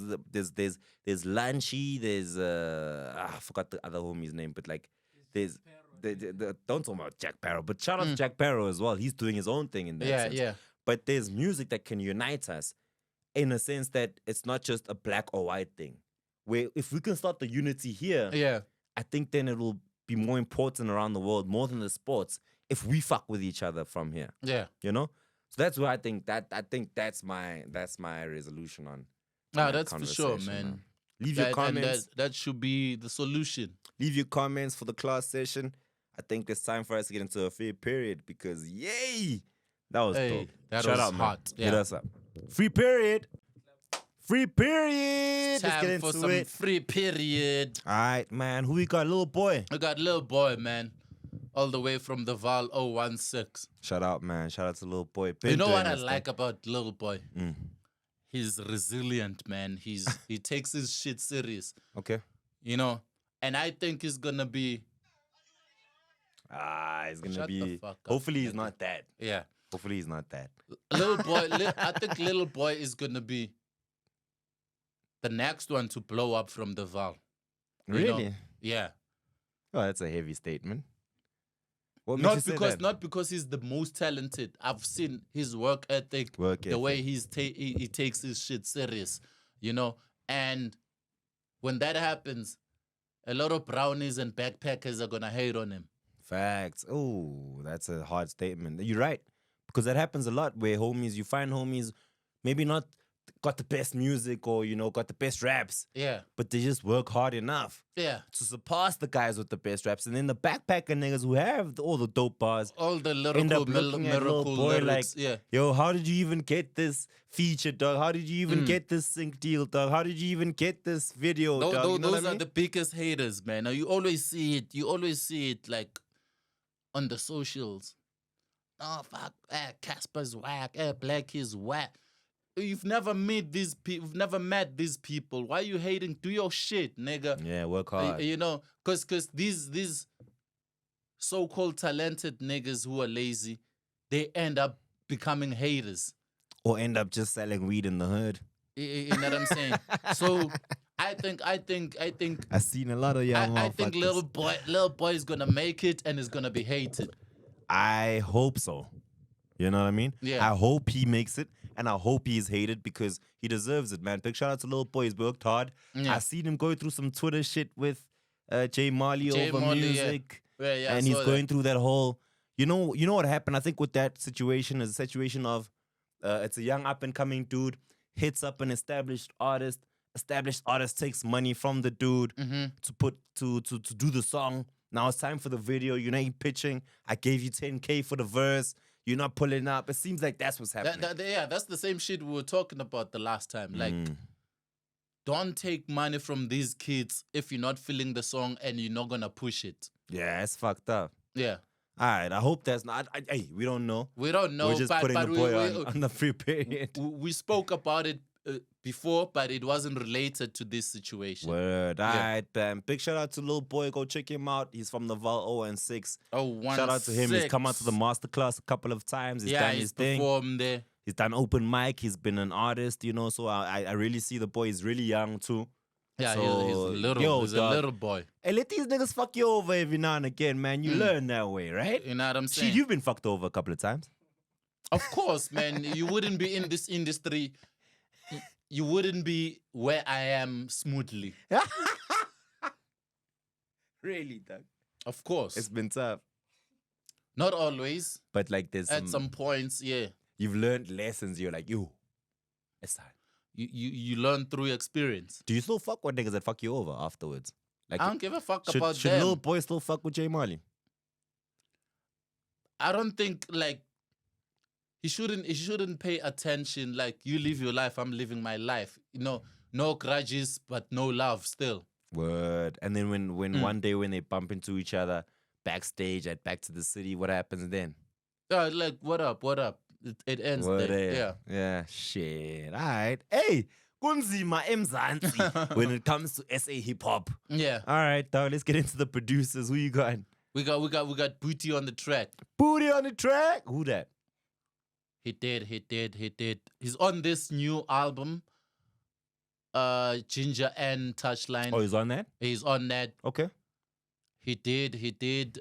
Lanchi. There's I forgot the other homie's name, but like there's. Don't talk about Jack Barrow, but shout out to Jack Barrow as well. He's doing his own thing in that sense. Yeah. But there's music that can unite us in a sense that it's not just a black or white thing. Where if we can start the unity here, I think then it will be more important around the world, more than the sports, if we fuck with each other from here. Yeah. You know? So that's where I think that's my resolution on. No, that's for sure, conversation, man. Leave your comments. That should be the solution. Leave your comments for the class session. I think it's time for us to get into a free period because yay! That was dope. That Shout was out, man. hot. Hit us up. Free period. Free period. Let's get Time into for some it. free period. All right, man. Who we got? LilBoy. I got LilBoy, man. All the way from the Val 016. Shout out, man. Shout out to LilBoy. You know what I like about LilBoy? He's resilient, man. He takes his shit serious. Okay. You know? And I think he's gonna be... He's gonna Shut the be. fuck up, Hopefully, he's nigga. not that. Yeah. Hopefully, he's not that. LilBoy, I think LilBoy is gonna be the next one to blow up from the Val. You know? Really? Yeah. Oh, that's a heavy statement. What makes Not you say because that? not because he's the most talented. I've seen his work ethic, the way he takes his shit serious, you know. And when that happens, a lot of brownies and backpackers are gonna hate on him. Facts. Oh, that's a hard statement. You're right. Because that happens a lot where you find homies, maybe not got the best music or, got the best raps. Yeah. But they just work hard enough Yeah. to surpass the guys with the best raps. And then the backpacker niggas who have all the dope bars All the end up lyrical, looking at miracle Lil Boy lyrics. like, Yeah. yo, how did you even get this feature, dog? How did you even get this sync deal, dog? How did you even get this video, dog? You know Those what I are mean? the biggest haters, man. Now, you always see it. You always see it like on the socials. Oh, fuck. Casper's whack. Black is whack. You've never met these people. You've never met these people. Why are you hating? Do your shit, nigga. Yeah, work hard. Because these so-called talented niggas who are lazy, they end up becoming haters. Or end up just selling weed in the hood. You know what I'm saying? So I think I've seen a lot of young I think motherfuckers. Lil Boy is gonna make it and is gonna be hated. I hope so. You know what I mean? Yeah. I hope he makes it, and I hope he is hated because he deserves it, man. Big shout out to Lil Boy. He's worked hard. Yeah. I seen him go through some Twitter shit with Jay Marley over Marley, music. Yeah, yeah, I and he's saw going through that whole. You know what happened? I think with that situation is a situation of it's a young up and coming dude hits up an established artist. Established artist takes money from the dude to do the song. Now it's time for the video. You know, he pitching. I gave you 10K for the verse. You're not pulling up. It seems like that's what's happening. That's the same shit we were talking about the last time. Like, don't take money from these kids if you're not feeling the song and you're not gonna push it. Yeah, it's fucked up. Yeah. All right, I hope that's not. Hey, we don't know. We don't know. We're just but, putting but the boy on the free period. we spoke about it before, but it wasn't related to this situation. Word. All right, man. Big shout out to Lil Boy. Go check him out. He's from the Val 016. Shout out to him. He's come out to the masterclass a couple of times. He's done his thing. Performed there. He's done open mic. He's been an artist, so I really see the boy. He's really young too. Yeah, So, he's a little boy. Hey, let these niggas fuck you over every now and again, man. You learn that way, right? You know what I'm saying? Shit, you've been fucked over a couple of times. Of course, man. You wouldn't be in this industry. You wouldn't be where I am smoothly. Really, Doug? Of course. It's been tough. Not always. But like there's At some points, yeah. You've learned lessons. You're like, yo, it's time. You learn through experience. Do you still fuck with niggas that fuck you over afterwards? Like, I don't give a fuck about should them. Lil Boy still fuck with Jay Marley? I don't think like he shouldn't pay attention. Like, you live your life, I'm living my life. No grudges, but no love still. Word. And then when one day when they bump into each other backstage at Back to the City, what happens then? Like, what up? It ends there. Yeah. Yeah, shit. All right. Hey, kunzima emzansi when it comes to SA hip hop. Yeah. All right, dog, let's get into the producers. Who you got? We got Booty on the track. Booty on the track? Who that? He did. He's on this new album. Ginger and Touchline. Oh, he's on that? He's on that. Okay. He did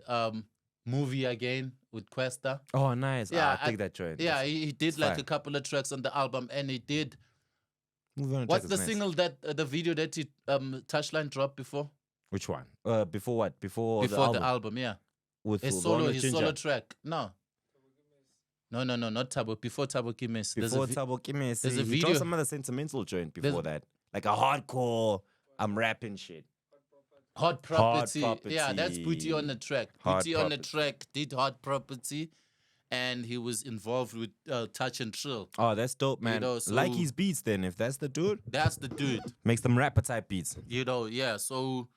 Movie Again with Questa. Oh, nice. Yeah, I think that joint. Yeah, he did it's like fine. a couple of tracks on the album, and he did. Movie on the What's track the is nice. single that the video that he Touchline dropped before? Which one? Before what? Before The album, yeah. With His the one with solo Ginger? track. No, not Tabo. Before Tabo Kimes. Before Tabo Kimes. there's a He video- dropped some other sentimental joint before that. Like a hardcore, I'm rapping shit. Hot Property. Property. Yeah, that's Booty on the track. Hard Booty on the Property. track did Hot Property, and he was involved with Touch and Trill. Oh, that's dope, man. so- Like his beats then, if that's the dude. That's the dude. Makes them rapper type beats. Yeah. So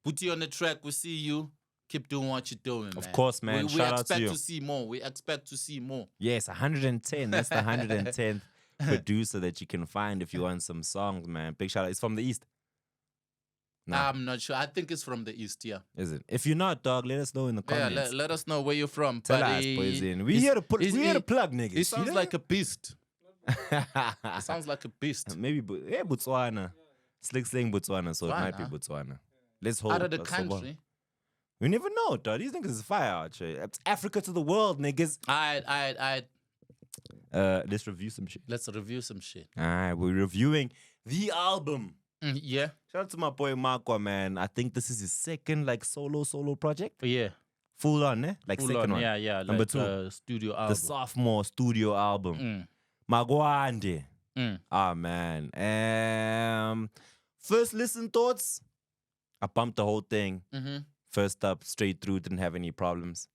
Booty on the track, we see you. Keep doing what you're doing, man. Of course, man. We Shout out to expect you. to see more. We expect to see more. Yes, 110. That's the 110th producer that you can find if you want some songs, man. Big shout out. It's from the East. Nah, I'm not sure. I think it's from the East, yeah. is it? If you're not, dog, let us know in the Yeah, comments. let us know where you're from. Tell but us, boys. We he's- here to he's- we here to plug niggas. He sounds like a beast. a. He sounds like a beast. Maybe, Botswana. Slick saying Botswana, so it might be Botswana. Let's hope. Out of the let's hope. country. We never know, dog. These niggas is fire out here. It's Africa to the world, niggas. Alright. Let's review some shit. Let's review some shit. All right, we're reviewing the album. Yeah. Shout out to my boy Makwa, man. I think this is his second solo project. Yeah. Full on, eh? Like Full second on, one. yeah. Number like, two. Studio album. The sophomore studio album. Mm. Magwande. Ah man. First listen thoughts. I bumped the whole thing. First up, straight through, didn't have any problems.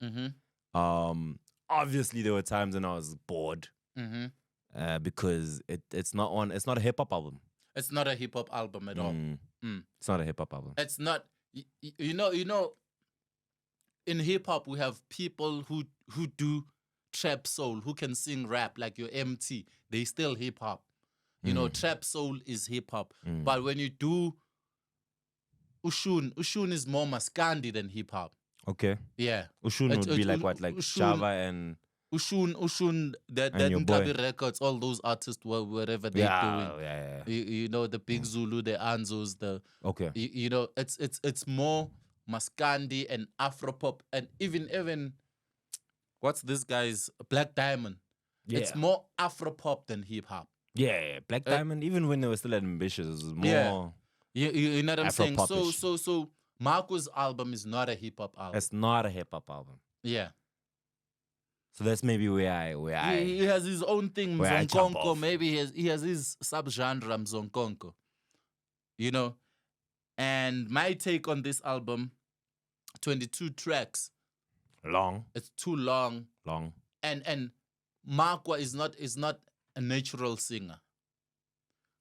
Obviously there were times when I was bored. Because it's not a hip hop album. It's not a hip hop album at all. It's not a hip hop album. It's not. You know. In hip hop, we have people who do trap soul, who can sing rap like your MT. They still hip hop. You know, trap soul is hip hop. But when you do Ushun is more Maskandi than hip hop. Okay. Yeah. Ushun would be like what? Like Java and Ushun, that your boy. Nkabi Records, all those artists wherever they're doing. Yeah. You know, the Big Zulu, the Anzos, the Okay. you know, it's more Maskandi and Afropop and even what's this guy's Black Diamond. Yeah. It's more Afropop than hip hop. Yeah. Black Diamond, even when they were still ambitious, it was more. You know what I'm saying? Afro-popish. So Makwa's album is not a hip hop album. It's not a hip hop album. Yeah. So that's maybe where I He has his own thing, where I jump Mzonkonko. off. Maybe he has his subgenre, Mzonkonko. You know? And my take on this album, 22 tracks. long. It's too long. Long. And Makwa is not a natural singer.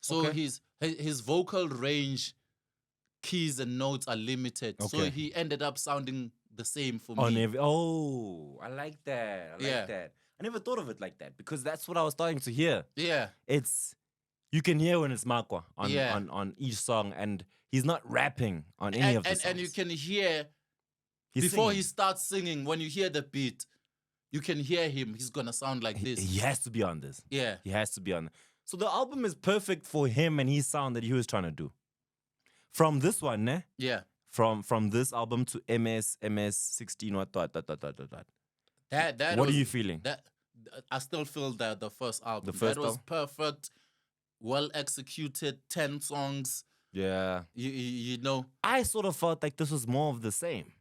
So Okay. his vocal range, keys and notes are limited. So Okay. he ended up sounding the same for On me. every I like that. I like that. I never thought of it like that because that's what I was starting to hear. Yeah. It's you can hear when it's Makwa on Yeah. on each song, and he's not rapping on any of the songs. And you can hear He's before singing. he starts singing, when you hear the beat, you can hear him. He's gonna sound like this. He has to be on this. Yeah. He has to be on. So the album is perfect for him and his sound that he was trying to do. From this one, ne? Yeah. From this album to MS 16 what. That What are was- you feeling? That I still feel that the first album. The first that was album? perfect, well executed, 10 songs. Yeah. You know. I sort of felt like this was more of the same.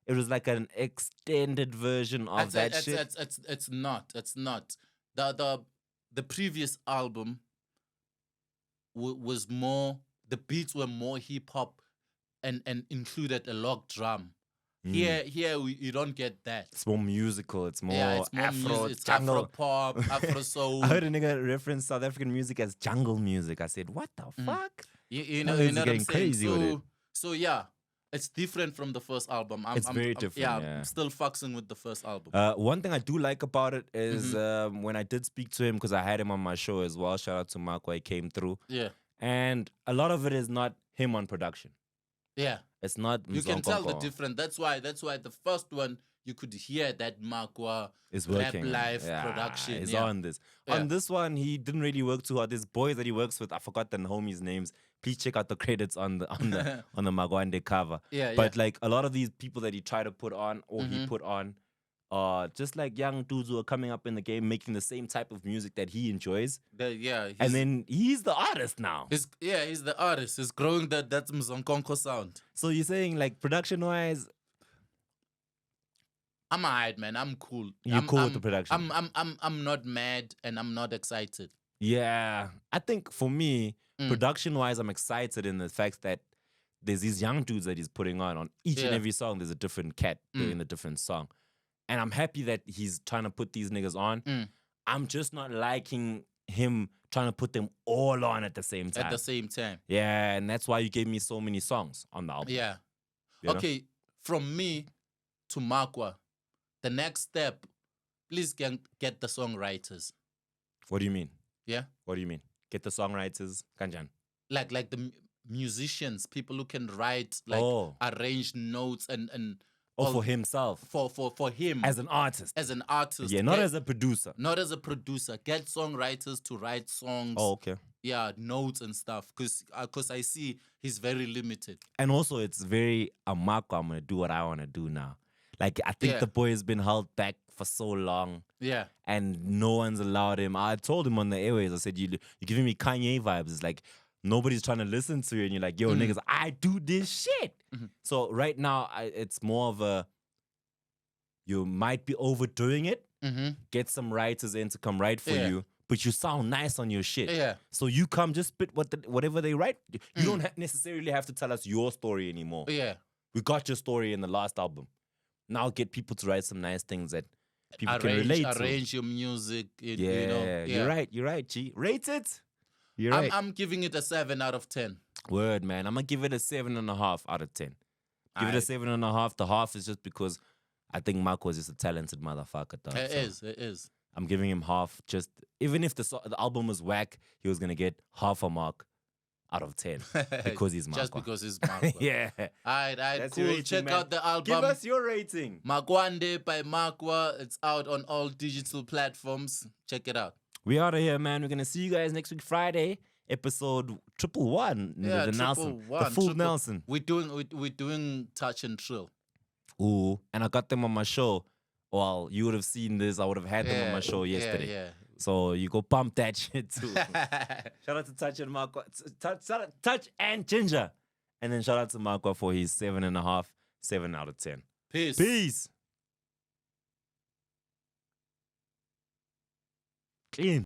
It was like an extended version of that shit. It's not. It's not. The previous album was more. The beats were more hip hop, and included a log drum. Here you don't get that. It's more musical. It's more, It's more Afro music. It's jungle. Afro pop, Afro soul. I heard a nigga reference South African music as jungle music. I said, what the fuck? You That know, is you know what I'm getting saying? crazy with it. So yeah, it's different from the first album. It's very different, yeah. I'm still fucking with the first album. One thing I do like about it is Mm-hmm. when I did speak to him, because I had him on my show as well. Shout out to Makwa, he came through. Yeah, And a lot of it is not him on production. yeah. It's not You can tell the Mzonkonko difference. That's why the first one you could hear that Makwa is rap working. live Yeah, production. He's yeah. on this. Yeah. On this one, he didn't really work too hard. There's boys that he works with. I forgot the homies' names. Please check out the credits on the on the Magwande cover. Yeah, But like a lot of these people that he tried to put on or Mm-hmm. he put on are just like young dudes who are coming up in the game making the same type of music that he enjoys. And then he's the artist now. he's the artist. He's growing that Mzonkonko sound. So you're saying like production wise, I'm alright, man. I'm cool. You're cool with the production? I'm not mad and I'm not excited. yeah, I think for me, production wise, I'm excited in the fact that there's these young dudes that he's putting on each and Yeah. every song. There's a different cat doing a different song. And I'm happy that he's trying to put these niggas on. I'm just not liking him trying to put them all on at the same time. At the same time. Yeah, and that's why you gave me so many songs on the album. Yeah. You know? Okay, from me to Makwa, the next step, please get the songwriters. What do you mean? Yeah. What do you mean? Get the songwriters, Kanjan. Like the musicians, people who can write, like arrange notes and Oh, for himself. For him. As an artist. As an artist. Yeah, not as a producer. Not as a producer. Get songwriters to write songs. Oh, okay. Yeah, notes and stuff. Because I see he's very limited. And also, it's very Makwa. I'm gonna do what I want to do now. Like I think Yeah. the boy has been held back for so long. Yeah. And no one's allowed him. I told him on the airways. I said, "You're giving me Kanye vibes. It's like nobody's trying to listen to you, and you're like, yo, niggas, I do this shit." So right now, it's more of a. You might be overdoing it. Get some writers in to come write for you, but you sound nice on your shit. Yeah. So you come just spit whatever they write. You don't necessarily have to tell us your story anymore. Yeah. We got your story in the last album. Now get people to write some nice things that people can relate to. Arrange your music. Yeah, You know, you're right, G. Rate it. You're right. I'm giving it a 7 out of 10. Word, man. I'm gonna give it a 7.5 out of 10. Give it a Aight. 7.5. The half is just because I think Makwa is just a talented motherfucker. Dog. It is. I'm giving him half. Just even if the album was whack, he was gonna get half a mark out of 10 because he's Makwa. Just because he's Makwa. Yeah. Alright, That's your cool. rating, Check man. out the album. Give us your rating. Makwande by Makwa. It's out on all digital platforms. Check it out. We out of here, man. We're gonna see you guys next week Friday. Episode 111. Yeah, the Nelson. 111, The full Nelson. We're doing touch and trill. Ooh. And I got them on my show. Well, you would have seen this. I would have had them on my show yesterday. Yeah. So you go pump that shit too. Shout out to Touch and Makwa. Touch and Ginger. And then shout out to Makwa for his 7.5, 7 out of 10. Peace. Peace. Clean.